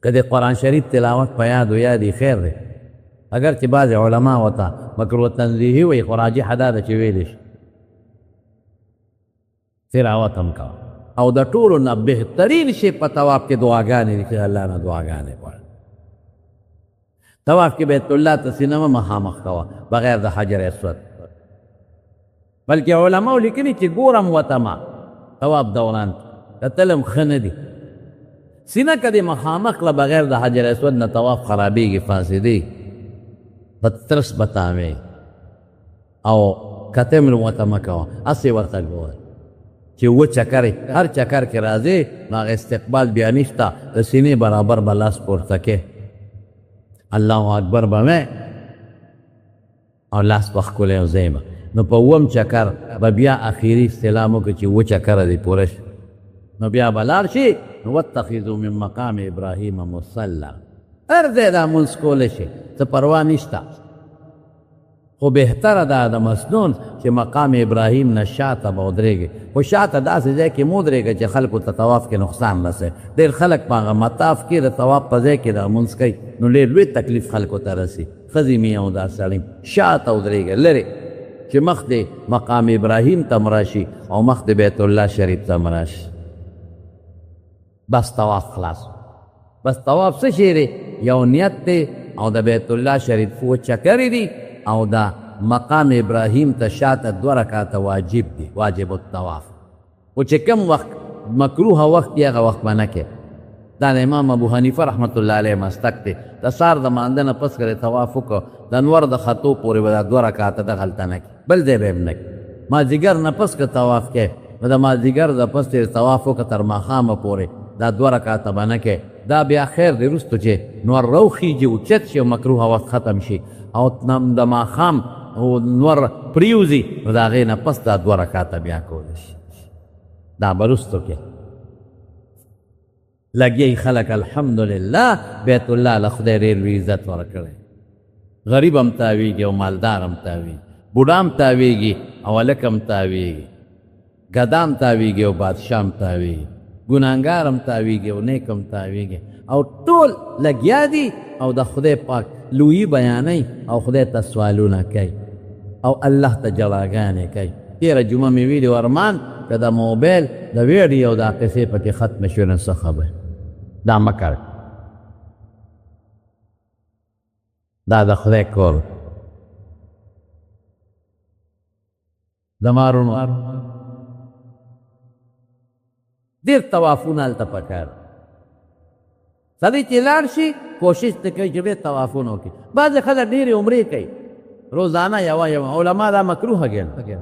که د قرآن شریف تلاوت په یاد و یادي خیر دی اگر چې بعض علما ورته مکروه تنزیهي وایي خو راجحه دا ده چې ویلی شي تلاوت هم کوه او د ټولو نه بهترین شی په طواف کې دعاګانې دي چې الله نه دعاګانې غواړي طواف کې بیت الله ته سینه مه مخامخ کوه بغیر د حجر اسود بلکې علماو لیکلي چې ګورم وته ما طواف دوران کتل هم ښه نه دي سینه که دې مخامخ کړه بغیر د حجر اسود نه طواف خرابېږي فاسدېږي پترس بتاوې او کته مې ورته مه کوه هسې ورته ګوره چې اووه چکرې هر چکر کې راځې نو هغه استقبال بیا نشته د سینې برابر به لاس پورته کې الله اکبر به مې او لاس به ښکلی او ځای به نو په اووم چکر به بیا اخیري استلام وکړي چې اووه چکره دې پوره شي نو بیا به لاړ شي نو واتخذوا من مقام ابراهیم مصلی هر ځای دا مونځ کولی شي څه پروا نشته خو بهتره ده د مسنون چې مقام ابراهیم نه شاته به ودرېږي خو شاته داسې ځای کې مه ودرېږه چې خلکو ته طواف کې نقصان رسوي ډېر خلک په هغه مطاف کې د طواف په ځای کې لمونځ کوي نو ډېر لوی تکلیف خلکو ته رسي ښځې مې او دا سړی شاته ودرېږه لرې چې مخ دې مقام ابراهیم ته راشي او مخ دې بیت الله شریف ته راشي بس طواف خلاص بس طواف څه شی دی یو نیت دی او د بیت الله شریف اووه چکرې دي او دا مقام ابراهیم ته شاته دوه رکعته واجب دی واجب الطواف او چې کم وخت مکروه وخت دی هغه وخت به نه کې دا د امام ابو حنیفه رحمت الله علیه مسلک دی د سار د مانده نه پس کړې طواف وکړو د انور د خطو پورې به دا دوه رکعته دغلته نه کې بل ځای به هم نه کې مازدیګر نه پس که طواف کې نو د مازدیګر د پس ترې طواف وکړه تر ماښامه پورې دا دوه رکعته به نه کې دا بیا خیر دی وروستو چې نور روخیږي اوچت شي او مکروه وخت ختم شي او د ماښام نور پریوزي نو د هغې نه پس دا دوه رکعته بیا کولی شي دا به وروستو کې لګیای خلک الحمدلله بیت الله له خدای ډېر لوی عزت ورکړی غریب هم تاویږي او مالدار هم تاویږي بوډا هم تاویږي او هلک هم تاویږي ګدا هم تاویږي او بادشاه هم تاویږي ګناهګار هم تاویږي او نیک هم تاویږي او ټول لګیا دي او د خدای پاک لویي بیانوي او خدای ته سوالونه کوي او الله ته جلاګانې کوي تېره جمعه مې ویلي ارمان که د موبایل د ویډیو دا قصې پکې ختمه شوې نو څه خبر دا مه کوئ دا د خدای کور د مارونو ډېر طوافونه هلته پکار سړی چې لاړ شي کوشش ته کوي چې ډېر طوافونه وکړي بعضې خلک ډېرې عمرې کوي روزانه یوه علما دا مکروه ګڼي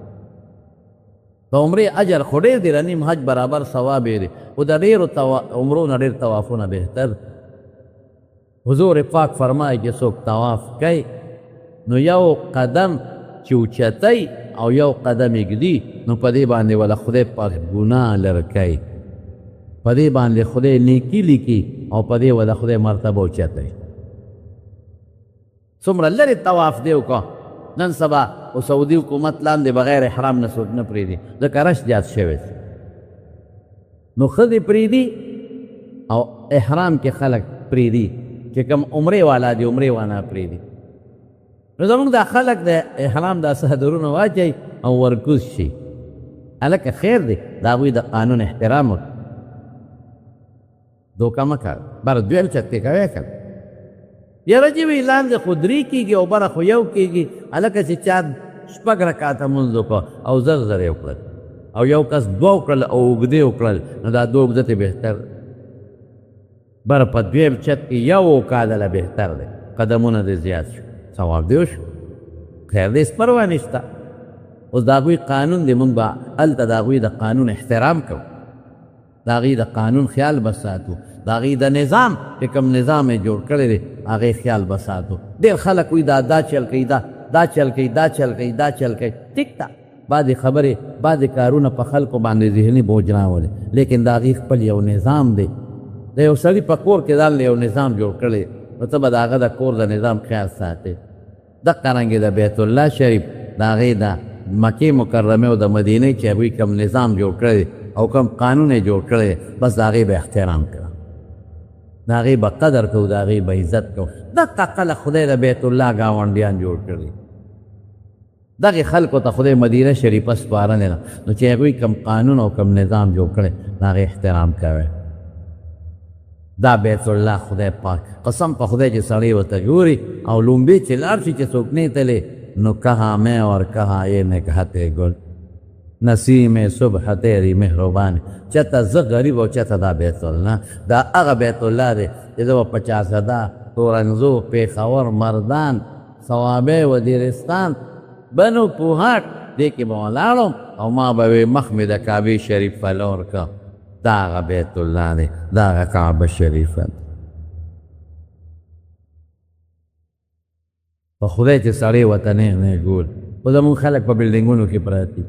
په عمرې اجر خو ډېر دی رنیم حج برابر ثواب یې دی خو د ډېرو عمرو نه ډېر طوافونه بهتر حضور پاک فرمایي چې څوک طواف کوي نو یو قدم چې اوچتی او یو قدم یږدي نو په دې باندې ولا خدای پاک ګناه لر کوي، په دې باندې خدای نیکي لیکي او په دې ولا خدای مرتبه اوچتی. څومره لرې طواف دی وکړه. نن سبا او سعودي حکومت لاندې بغیر احرام نه څوک نه پرېږدي، ځکه رش زیات شوی. نو ښځې پرېږدي او احرام کې خلک پرېږدي چې کوم عمرې والا دي عمرې والا پرېږدي. نو زمونږ دا خلک د احرام دا صدرونه واچوي او ورکوز شي. هلکه خیر دی د هغوی د قانون احترام وکړه، دوکه مه کوه. بره دویم چت کې کوې که یاره چې وي لاندې خو درې کېږي او بره خو یو کېږي. هلکه چې چا شپږ رکاته مونځ وکړه او زر زر یې وکړل او یو کس دوه وکړل او اوږدې وکړل نو دا دوه اوږده ته بهتر. بره په دویم چت کې یو وکادله بهتر دی، قدمونه دې زیات شو، ثواب دې وشو، خیر دې هېڅ پروا نشته. اوس د هغوی قانون دی، مونږ به هلته د هغوی د قانون احترام کوو، د هغوی د قانون خیال به ساتو، د هغوی د نظام چې کوم نظام یې جوړ کړی دی هغې خیال به ساتو. ډېر خلک وایي دا چل کوي، دا چل کوي، دا چل کوي، دا چل کوي. ټیک ده، بعضې خبرې بعضې کارونه په خلکو باندې ذهني بوج راولي، لیکن د هغې خپل یو نظام دی. د یو سړي په کور کې ځان یو نظام جوړ کړی نو ته به د هغه د کور د نظام خیال ساتې. دقه رنګې د بیت الله شریف د هغې د مکې مکرمې او د مدینې چې هغوی کوم نظام جوړ کړی او کوم قانون یې جوړ کړی بس د هغې به احترام کوه، د هغې به قدر کوو، د هغې به عزت کوو. دقه قله خدای د بیت الله ګاونډیان جوړ کړي، دغې خلکو ته خدای مدینه شریفه سپارلې ده نو چې هغوی کوم قانون او کوم نظام جوړ کړی د هغې احترام کوئ. دا بیت الله خدای پاک قسم په خدای چې سړی ورته ګوري او لومبې چې لاړ شي چې څوک نه تللی نو کہاں میں اور کہاں یہ نکہت گل نسیم صبح تیری مهربان. چته زه غریب او چته دا بیت الله، دا هغه بیت الله دی چې زه به 50 تورنزو پېښور مردان صوابۍ وزیرستان بنو پوهاټ دې کې به ولاړم او ما به وې مخ مې د کعبې شریف فلور که دا هغه بیت الله دی، دا هغه کعبه شریفه ده. په خدای چې سړی ورته نه ګوري. خو زمونږ خلک په بلډینګونو کې پراته دي،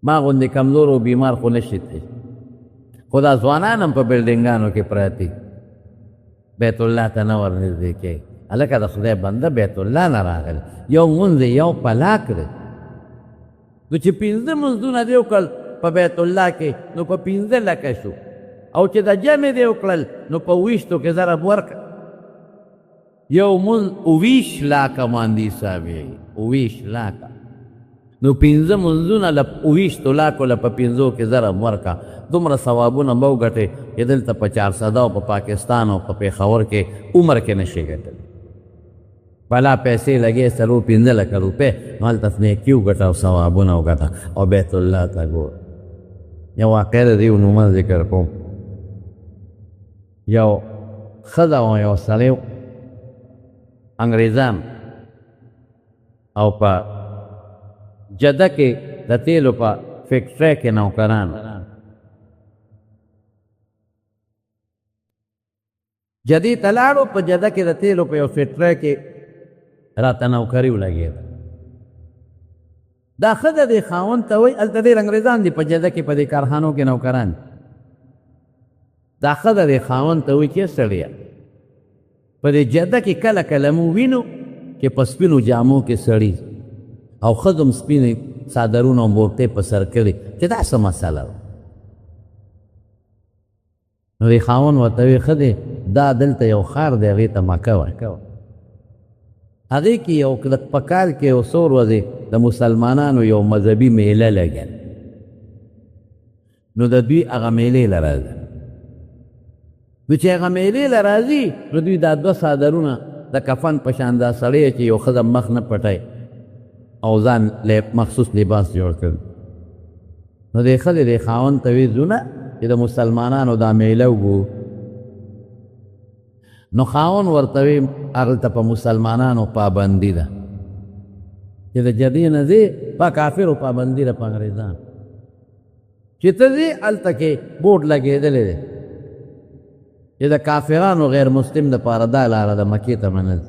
ما غوندې کمزور او بیمار خو نشي تللی، خو دا ځوانان هم په بلډینګانو کې پراته دي، بیت الله ته نه ورنږدې کوي. هلکه د خدای بنده بیت الله نه راغلی، یو مونځ یو پلاک دی. نو چې 15 مونځونه دې وکړل په بیت الله کې نو په 15 لکه شو، او چې د جمع دې وکړل نو په 20 کې ضرب ورکړه. یو مونځ 20 لاکه باندې حساب یې 20 لاکه، نو 15 مونځونه له 20 لاکو له په 15 کې ضرب ورکړه. دومره ثوابونه به وګټې چې دلته په 400 او په پاکستان او په پېښور کې عمر کې نشي ګټلی. بلا پیسې لګې 15 لکه روپۍ نو هلته نیکي وګټه او ثوابونه وګټه او بیت الله ته ګوره. یو واقع د دې نومه ذکر کوم. یو ښځه او یو سړی انګریزان او په جده کې د تیلو په فیکټرۍ کې نوکران، جدې ته لاړو، په جده کې د تیلو په یو فیکټرۍ کې راته نوکري ولګېده. دا ښځه دې خاوند ته وایي هلته ډېر انګریزان دي په جده کې په دې کارخانو کې نوکران. دا ښځه دې خاوند ته وایي چې سړیه په دې جده کې کله کله مو وینو چې په سپینو جامو کې سړي او ښځو هم سپینې څادرونه او بورتې په سر کړي، چې دا څه مسله وه؟ نو دې خاوند ورته وایي ښځې دا دلته یو ښار دی هغې ته مکه وایي، هغې کې یو په کال کې یو څو ورځې د مسلمانانو یو مذهبي میله لګل، نو د دوی هغه میلې له راځي. نو چې هغه میلې له راځي نو دوی دا 2 څادرونه د کفن په شان دا سړی چې یو ښځه مخ نه پټی او ځان مخصوص لباس جوړ کړ. نو دې ښځې دې خاوند ته وایي ځو نه چې د مسلمانانو دا میله وګورو. نو خاوند ورته وایي هلته په مسلمانانو پابندي ده چې د جدې نه ځې په کافرو پابندي ده په انګریزانو، چې ته ځې هلته کې بورډ لګېدلی دی چې د کافرانو غیر مسلم دپاره دا لاره د مکې ته منل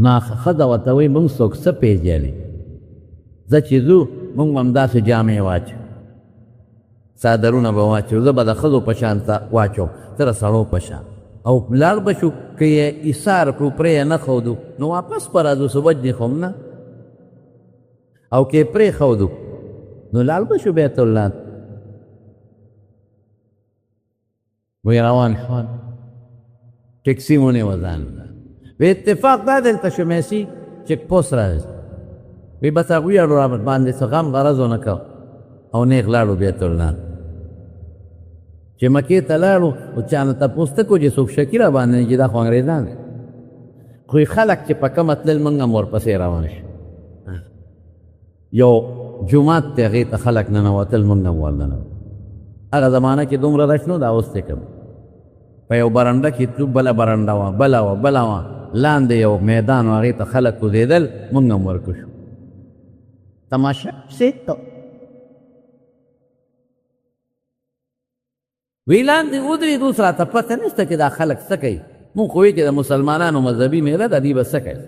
ما ښځه ورته وایي موږ څوک څه پېژنې زه چې ځو موږ به همداسې جامې واچو څادرونه به واچو زه به د ښځو په شان واچوم ته د سړو په شان او لاړ به شو که یې ایثار کړو پرې یې نه ښودو نو واپس به راځو څه وجنې خو هم نه او که یې پرې ښودو نو لاړ به شو بیت الله وی روان شول ټیکسي ونیوه ځان وی اتفاق دا دلته شمیسي چک پوسټ راځي وی بس هغوی اړو را باندې څه غم غرض ونه کړ او نیغ لاړو بیت الله چې مکې ته لاړو او چا نه تپوس ته کو چې څوک شکي را باندې چې دا خو انګرېزان دي خو خلک چې په کومه تلل موږ هم ورپسې روان شو یو جومات ته هغې ته خلک ننوتل موږ هم ورننوتل هغه زمانه کې دومره رش نو دا اوس دی کم په یو برنډه کې تو بله برنډه وه بله وه بله وه لاندې یو میدان و هغې ته خلک کوزېدل موږ هم ورکو شو تماشا سیتو وی لاندې ودرېدو اوس راته پته نشته چې دا خلک څه کوي مونږ خو وایي چې د مسلمانانو مذهبي میله ده دوی به څه کوي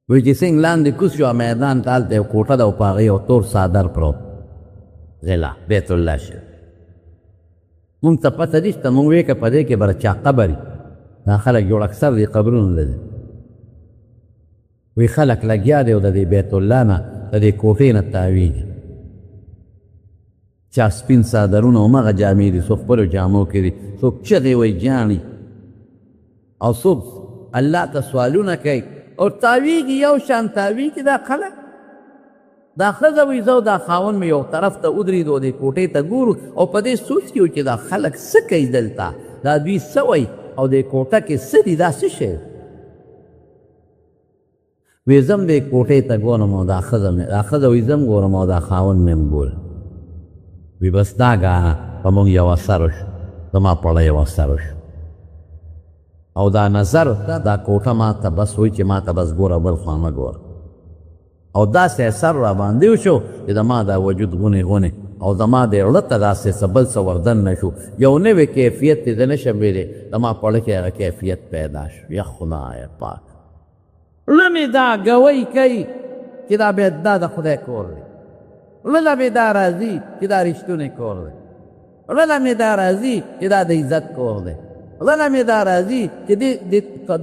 وی چې څنګه لاندې کوز شو میدان ته هلته یو کوټه ده او په هغې یو تور څادر پروت غلا بیت الله شریف مونږ ته پته نشته مونږ وایي که په دې کې به چا قبر دا خلک جوړ اکثر دې قبرونو له دي وی خلک لګیا دی او د دې بیت الله نه د دې کوټې نه تاویږي چا سپین څادرونه همغه جامې دي څوک خپلو جامو کې دي څوک چغې وایي جاڼي او څوک الله ته سوالونه کوي او تاویږي یو شان تاویږي دا خلک دا ښځه وایي زه او دا خاوند مې یو طرف ته ودرېدو او دې کوټې ته ګورو او په دې سوچ کې و چې دا خلک څه کوي دلته دا دوی څه وایي او دې کوټه کې څه دي دا څه شی وی زم دې کوټې ته ګورم او دا ښځه وایي زم ګورم او دا خاوند مې هم ګورم وی بس دا ګانه په مونږ یو اثر وشو زما پړه یو اثر وشو او دا نظر دا کوټه ما ته بس وایي چې ما ته بس ګوره بل خوا مه ګوره او داسې اثر را باندې وشو چې زما دا وجود غونې غونې او زما د زړه ته داسې څه بل څه وردن نه شو یو نوی کیفیت یې زه نه شم ویلی زما پړه کې هغه کیفیت پیدا شو یا خدای پاک زړه مې دا ګوی کوي چې دا بیت دا د خدای کور دی زړه مې دا راځي چې دا رښتونی کور دی زړه مې دا راځي چې دا د عزت کور دی زړه مې دا راځي چې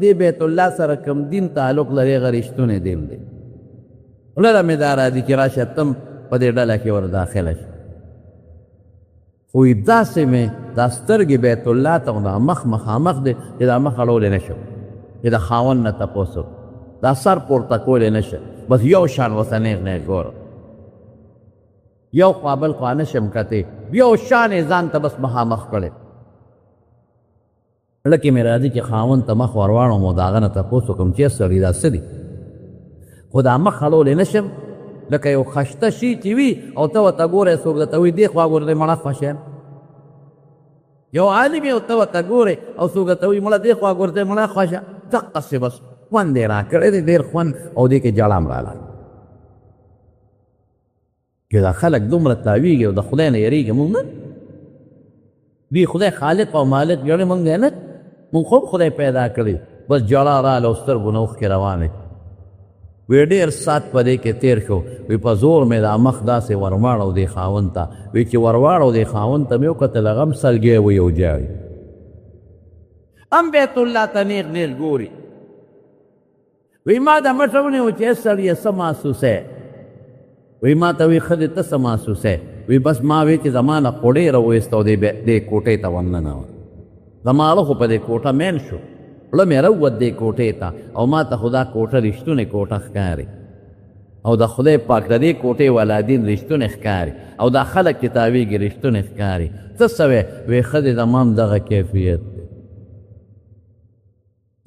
دې بیت الله سره کوم دین تعلق لري هغه رښتونی دین دی زړه مې دا راځي چې راشه تم په دې ډله کې ور داخله شي خو داسې مې دا سترګې بیت الله ته دا مخ مخامخ دی چې دا مخ اړولی نه شم چې د خاوند نه تپوس دا سر پورته کولی نه شم بس یو شان ورته نیغ نیغ ګورم یو خوا بل خوا نه شم کتی یو شان یې ځان ته بس مخامخ کړی زړه کې مې راځي چې خاوند ته مخ ور واړم او د هغه نه تپوس وکړم چې سړي دا څه دي خو دا مخ اړولی نه شم لکه یو خشته شي چې وي او ته ورته ګورې څوک درته وایي دې خوا ګوره دی مړه خوښ یم یو عالم یې او ته ورته ګورې او څوک درته وایي مړه دې خوا ګوره دی مړه خوښ یم دقسې بس خوند یې را کړی دی ډېر خوند او دې کې جړه هم راغله چې دا خلک دومره تاویږي او د خدای نه یېرېږي مونږ نه دوی خدای خالق او مالک ګڼي مونږ دی نه مونږ خو خدای پیدا کړي بس جړه راله او سترګو نه اوښکې روانې وی ډېر سات په دې کې تېر شو وی په زور مې دا مخ داسې ورواړو دې خاوند ته وی چې ورواړو دې خاوند ته مې وکتل هغه هم سلګی وی او جاوي هم بیت الله ته نیغ نیغ ګوري وی ما دا مټه ونیو چې سړیه څه محسوسه وی ما ته وی ښځې ته څه محسوسه وی بس ما وی چې زما نه خو ډېره وایسته او دې کوټې ته ورننوه زما زړه خو په دې کوټه مین شو زړه مې راووت دې کوټې ته او ما ته خو دا کوټه رښتونې کوټه ښکاري او د خدای پاک د دې کوټې ولادین رښتونې ښکاري او دا خلک چې تاویږي رښتونې ښکاري څه سوی وی ښځې زما هم دغه کیفیت دی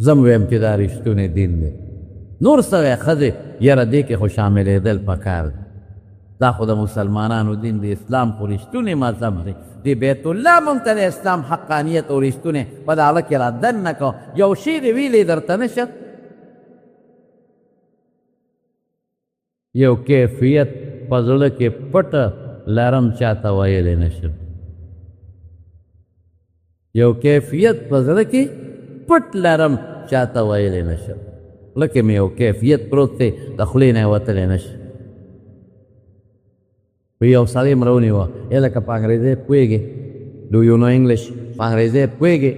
زم ویم چې دا رښتونې دین دی نور سوی ښځې یاره دې کې خو شاملېدل پکار دی دا خو د مسلمانانو دین د اسلام خو رښتونې مذهب دی دی بیت الله مونږ ته د اسلام حقانیت او رښتونې په دغه کې را دننه کو یو شی دې ویلی درته نشه یو کیفیت په زړه کې پټه لرم چاته ویلی نشم یو کیفیت په زړه کې پټ لرم چاته ویلی نشم لکه مې یو کیفیت پروت دی د خولې نه یې وتلی نشي وی یو سړی مې راونیوه ای لکه په انګریزۍ پوهېږې ډو یو نو انګلیش په انګریزۍ پوهېږې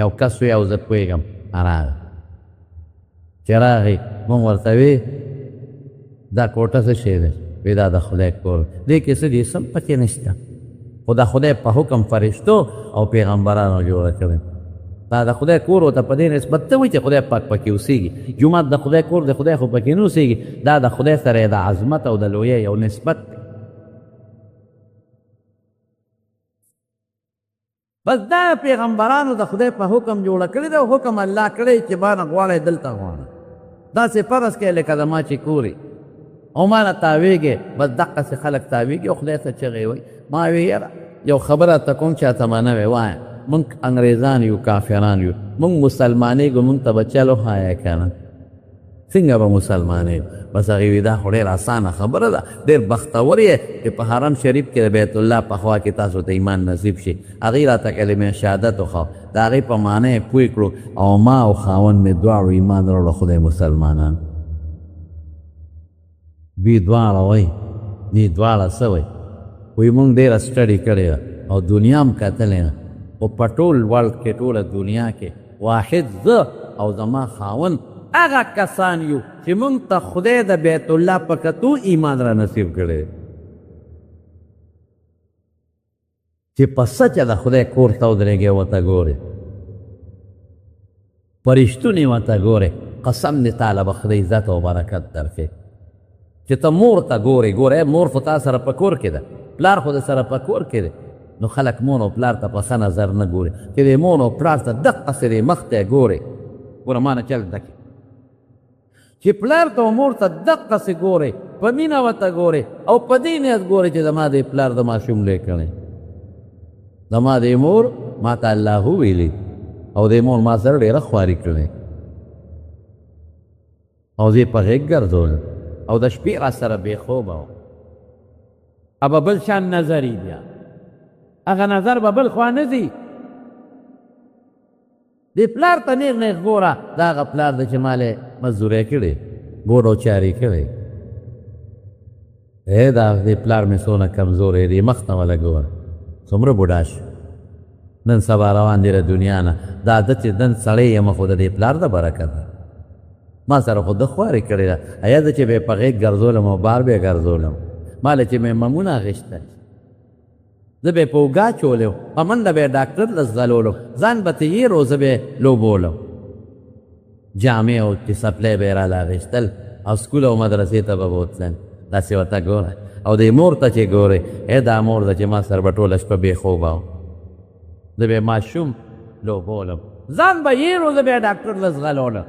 یو کس وی او زه پوهېږم راغی چې راغی مونږ ورته وی دا کوټه څه شی دی وی دا د خدای کور دې کې څه دي سم پکې نشته خو د خدای په حکم فرشتو او پیغمبرانو جوړه کړې دا د خدای کور ورته په دې نسبت ته وایي چې خدای پاک پکې اوسېږي جومات د خدای کور د خدای خو پکې نه اوسېږي دا د خدای سره د عظمت او د لویۍ یو نسبت دی بس دا پیغمبرانو د خدای په حکم جوړه کړې ده حکم الله کړی چې مانه غواړئ دلته غواړئ داسې فرض کوې لکه د ما چې کورې او مانه تاویږې بس دقسې خلک تاویږي او خدای ته چغې وایي ما وی یاره یو خبره ته کوم چاته منه وی وایه مونږ انګریزان یو کافران یو مونږ مسلمانېږو مونږ ته به چلو ښایه که نه څنګه به مسلمانېږو بس هغې وي دا خو ډېر اسانه خبره ده ډېر بختور یې چې په حرم شریف کې د بیت الله په خوا کې تاسو ته ایمان نصیب شي هغې راته کلمې شهادت وښو د هغې په معنی یې پوه کړو او ما او خاوند مې دواړو ایمان راوړو خدای مسلمانان دوی دواړه وایي دوی دواړه څه وایي وایي مونږ ډېره سټډي کړې ده او دنیا هم کتلې نه خو په ټول ورلډ کې ټوله دنیا کې واحد زه او زما خاوند هغه کسان یو چې مونږ ته خدای د بیت الله په کتو ایمان را نصیب کړی چې په سچه د خدای کور ته ودرېږې ورته ګورې پرشتونې ورته ګورې قسم دې تعالی به خدای عزت او برکت درکړي چې ته مور ته ګورې ګورې مور خو تا سره په کور کې ده پلار خو د سره په کور کې دی نو خلک مور او پلار ته په ښه نظر نه ګوري چې د مور او پلار ته دقسې د مخ ته یې ګورې ګوره ما نه چل دکې چې پلار ته او مور ته دقسې ګورې په مینه ورته ګورې او په دې نیت ګورې چې زما د پلار د ماشوم لوی کړی زما د مور ما ته الله ویلي او د مور ما سره ډېره خواري کړې او زه یې په غېږ ګرځولم او د شپې را سره بې خوبه و ابه بل شان نظر یې بیا هغه نظر به بل خوا نه ځي د پلار ته نیغ نیغ ګوره دا هغه پلار دی چې مالې مزدورۍ کړې ګور او چارې کړې دا د پلار مې څونه کمزوری دی مخ ته وله ګوره څومره بوډا شو نن سبا روان دی له دنیا نه دا ده چې نن سړی یم خو د دې پلار د برکت ده ما سره خو ده خوارې کړې ده ایا ده چې به یې په غېږ ګرځولم او بار به یې ګرځولم ماله چې مې ممونه اخېسته زه به یې په اوږه چولم په منډه به یې ډاکټر له ځغلولم ځان به تیېر و زه به یې لوبولم جامې او چې سپلی به یې راله اخېستل او سکول او مدرسې ته به بوتلل داسې ورته ګوره او د مور ته چې ګورې دا مور ده چې ما سره به ټوله شپه بې خوبه و زه به یې ماشوم لوبولم ځان به یېر و زه به یې ډاکټر له ځغلولم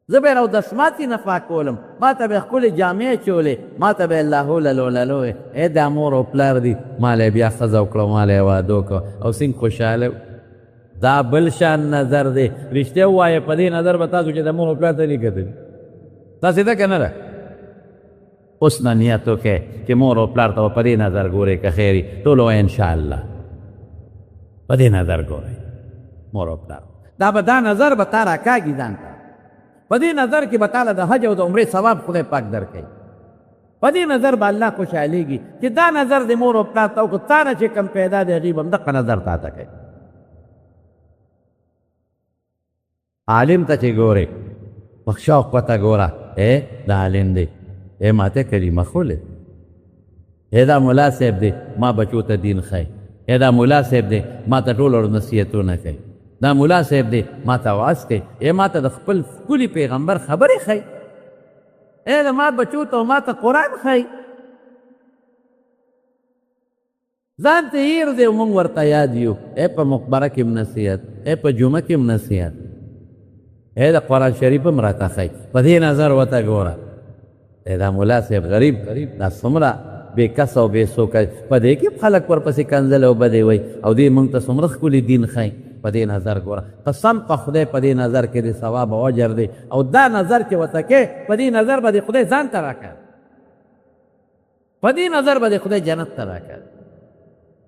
زه به یې راودسماتې نه پاکولم ما ته به یې ښکلې جامې چولې ما ته به یې لاهو للو للو دا مور او پلار دي ما له یې بیا ښځه وکړه ما له یې واده وکړه او څنګه خوشحاله دا بل شان نظر دی رښتیا ووایه په دې نظر به تاسو چې د مور او پلار ته نه کتلي تاسې ده که نه ده اوس نه نیت وکړئ چې مور او پلار ته به په دې نظر ګورئ که خیر وي ټول وایه انشاءالله په دې نظر ګورئ مور او پلار دا به دا نظر به تا راکاږي ځان ته په دې نظر کې به تعالی د حج او د عمرې ثواب خدای پاک درکوي په دې نظر به الله خوشحالېږي چې دا نظر د مور او پلار ته وکړو تا نه چې کم پیدا دی هغې به هم دقه نظر تا ته کوي عالم ته چې ګورې په شوق ورته ګوره دا عالم دی ما ته کلمه خولې دا ملا صاحب دی ما بچو ته دین ښایي دا ملا صاحب دی ما ته ټول ورځ نصیحتونه کوي دا ملا صاحب دی ما ته وعظ کوي ما ته د خپل ښکلي پیغمبر خبرې ښایي د ما بچو ته ما ته قرآن ښایي ځان ته هیر دی موږ ورته یاد یو په مقبره کې هم نصیحت په جمعه کې هم نصیحت د قرآن شریف هم راته ښایي په دې نظر ورته ګوره دا ملا صاحب غریب دا څومره بې کس او بې څوکه په دې کې خلک ورپسې کنځل او بدې وایي او دې موږ ته څومره ښکلي دین ښایي په دې نظر ګوره قسم په خدای په دې نظر کې د ثواب او اجر دی او دا نظر چې ورته کې په دې نظر به د خدای ځان ته راکړه په دې نظر به د خدای جنت ته راکړي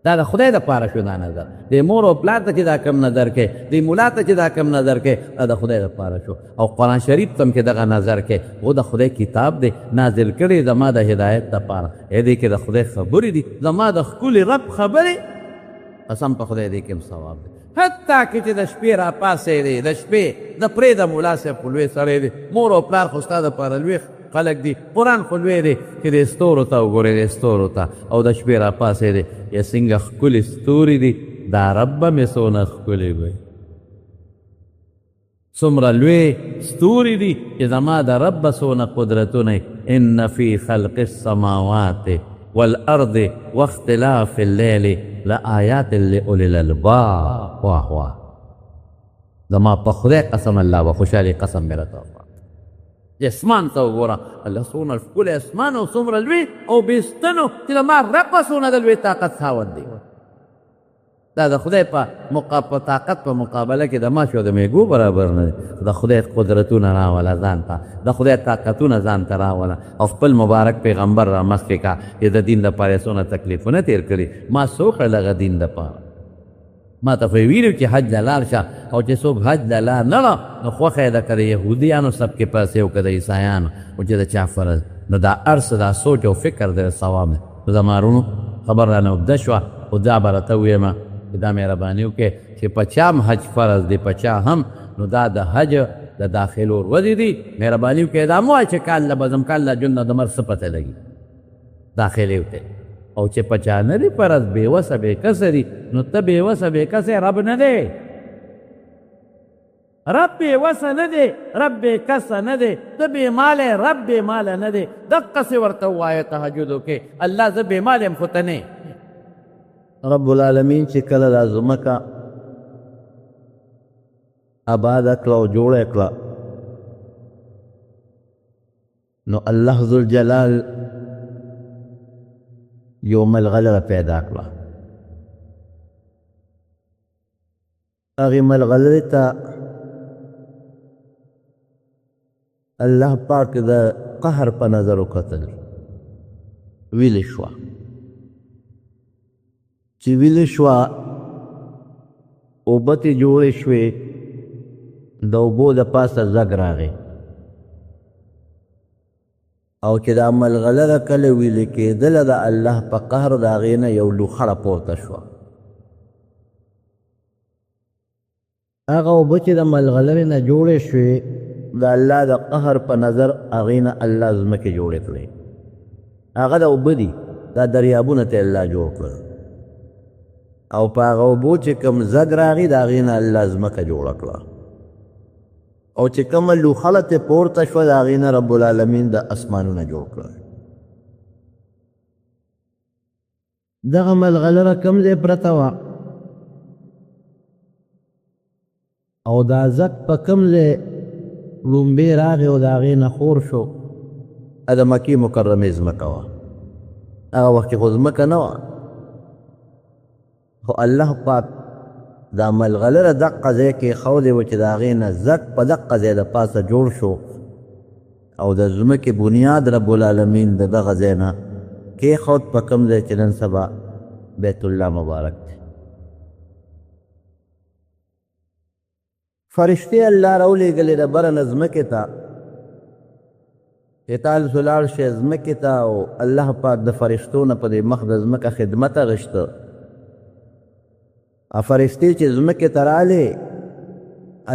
دا د خدای دپاره شو دا نظر د مور او پلار ته چې دا کم نظر کې د ملا ته چې دا کم نظر کې دا د خدای دپاره شو او قرآن شریف ته هم چې دغه نظر کې و د خدای کتاب دی نازل کړی زما د هدایت دپاره دې کې د خدای خبرې دي زما د ښکلي رب خبرې قسم په خدای دې کې هم ثواب دی حتی که چې د شپې را پاسېدې د شپې د پرې د ملا صاحب خو لوی سړی دی مور او پلار خو ستا دپاره لوی خلق دی قرآن خو لوی دی چې د ستورو ته وګورې د ستورو ته او د شپې را پاسېدې یا څنګه ښکلي ستوري دي دا رب به مې څونه ښکلي وي څومره لوی ستوري دي چې زما د رب به څونه قدرتونه ان فی خلق السماوات والارض واختلاف الليل لآیات لأولی الالباب واه واه زما په خدای قسم الله به خوشحالي قسم مې راته اسمان ته وګوره الله څومره ښکلی اسمان او څومره لوی او بېستنو چې زما رب به څونه د لوی طاقت خاوند دی دا د خدای په طاقت په مقابله کې د ماشو او د میږو برابر نه دی د خدای قدرتونه راوله ځان ته د خدای طاقتونه ځان ته راوله او خپل مبارک پیغمبر را مخکې کا چې د دین دپاره یې څونه تکلیفونه تېر کړي ما څه وکړل هغه دین دپاره ما ته خو یې ویلي چې حج له لاړ شه او چې څوک حج له لاړ نه له نو خوښه یې ده که د یهودیانو سب کې پسې او که د عیسایانو او چې د چا فرض نو دا هر څه دا سوچ او فکر دی ثواب دی زما وروڼو خبر رانه اوږده شوه خو دا به راته ویمه چې دا مهرباني وکړې چې په چا هم حج فرض دی په چا هم نو دا د حج د داخلو ورځې دي مهرباني وکړې دا مه وایه چې کال له به ځم کال له جون نه د مر څه پته لګي داخلې وته او چې په چا نه دی فرض بېوسه بېکسه دي نو ته بېوسه بېکسه رب نه دی رب بېوسه نه دی رب بېکسه نه دی ته بېماله رب بېماله نه دی دقسې ورته ووایه تهجدو کې الله زه بېمال یم خو ته نه رب العالمین چې کله دا ځمکه آباده کړه او جوړه کړه نو الله ذوالجلال یو ملغلره پیدا کړه هغې ملغلرې ته الله پاک د قهر په نظر وکتل ویلې شوه چې ویلې شوه اوبه ترې جوړې شوې د اوبو د پاسه زګ راغی او چې دا ملغلره کله ویلې کېدله د الله په قهر د هغې نه یو لوخړه پورته شوه هغه اوبه چې د ملغلرې نه جوړې شوې د الله د قهر په نظر هغې نه الله ځمکې جوړې کړې هغه د اوبه دي دا دریابونه ته الله جوړ کړل او په هغه اوبو چې کوم زګ راغی د هغې نه الله ځمکه جوړه کړه او چې کومه لوخړه ترې پورته شوه د هغې نه رب العالمین د اسمانونه جوړ کړل دغه ملغلره کوم ځای پرته وه او دا زګ په کوم ځای لومبې راغی او د هغې نه خور شو د مکې مکرمې ځمکه وه هغه وخت کې خو ځمکه نه وه خو الله پاک دا ملغلره دقه ځای کې ایښودی و چې د هغې نه زګ په دقه ځای د پاسه جوړ شو او د ځمکې بنیاد رب العالمین د دغه ځای نه کېښود په کوم ځای چې نن سبا بیت الله مبارک دی فرشتې الله راولېږلې د بره نه ځمکې ته چې تاسو لاړ شئ ځمکې ته او الله پاک د فرشتو نه په دې مخ د ځمکه خدمت اغوښته فرشتې چې ځمکې ته رالې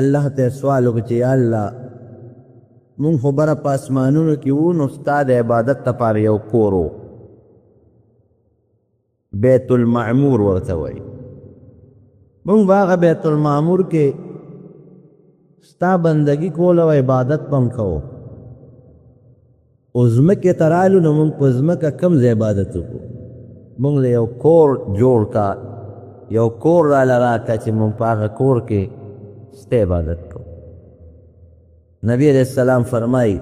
الله ته سوال وکړو چې یا الله مونږ خو بره په اسمانونو کې وو نو ستا د عبادت دپاره یو کور و بیت المعمور ورته وایي مونږ به هغه بیت المعمور کې ستا بندگی کول او عبادت به هم کوو او ځمکې ته رالو نو مونږ په ځمکه کم ځای عبادت وکړو مونږ له یو کور جوړ کا یو کور راله راکړه چې مونږ په هغه کور کې ستا عبادت کوو نبی علیہ السلام فرمایي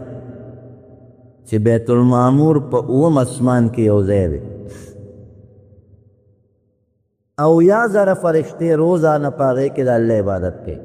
چې بیت المعمور په اووم اسمان کې یو ځای دی او یا زره فرشتې روزانه په هغې کې د الله عبادت کوي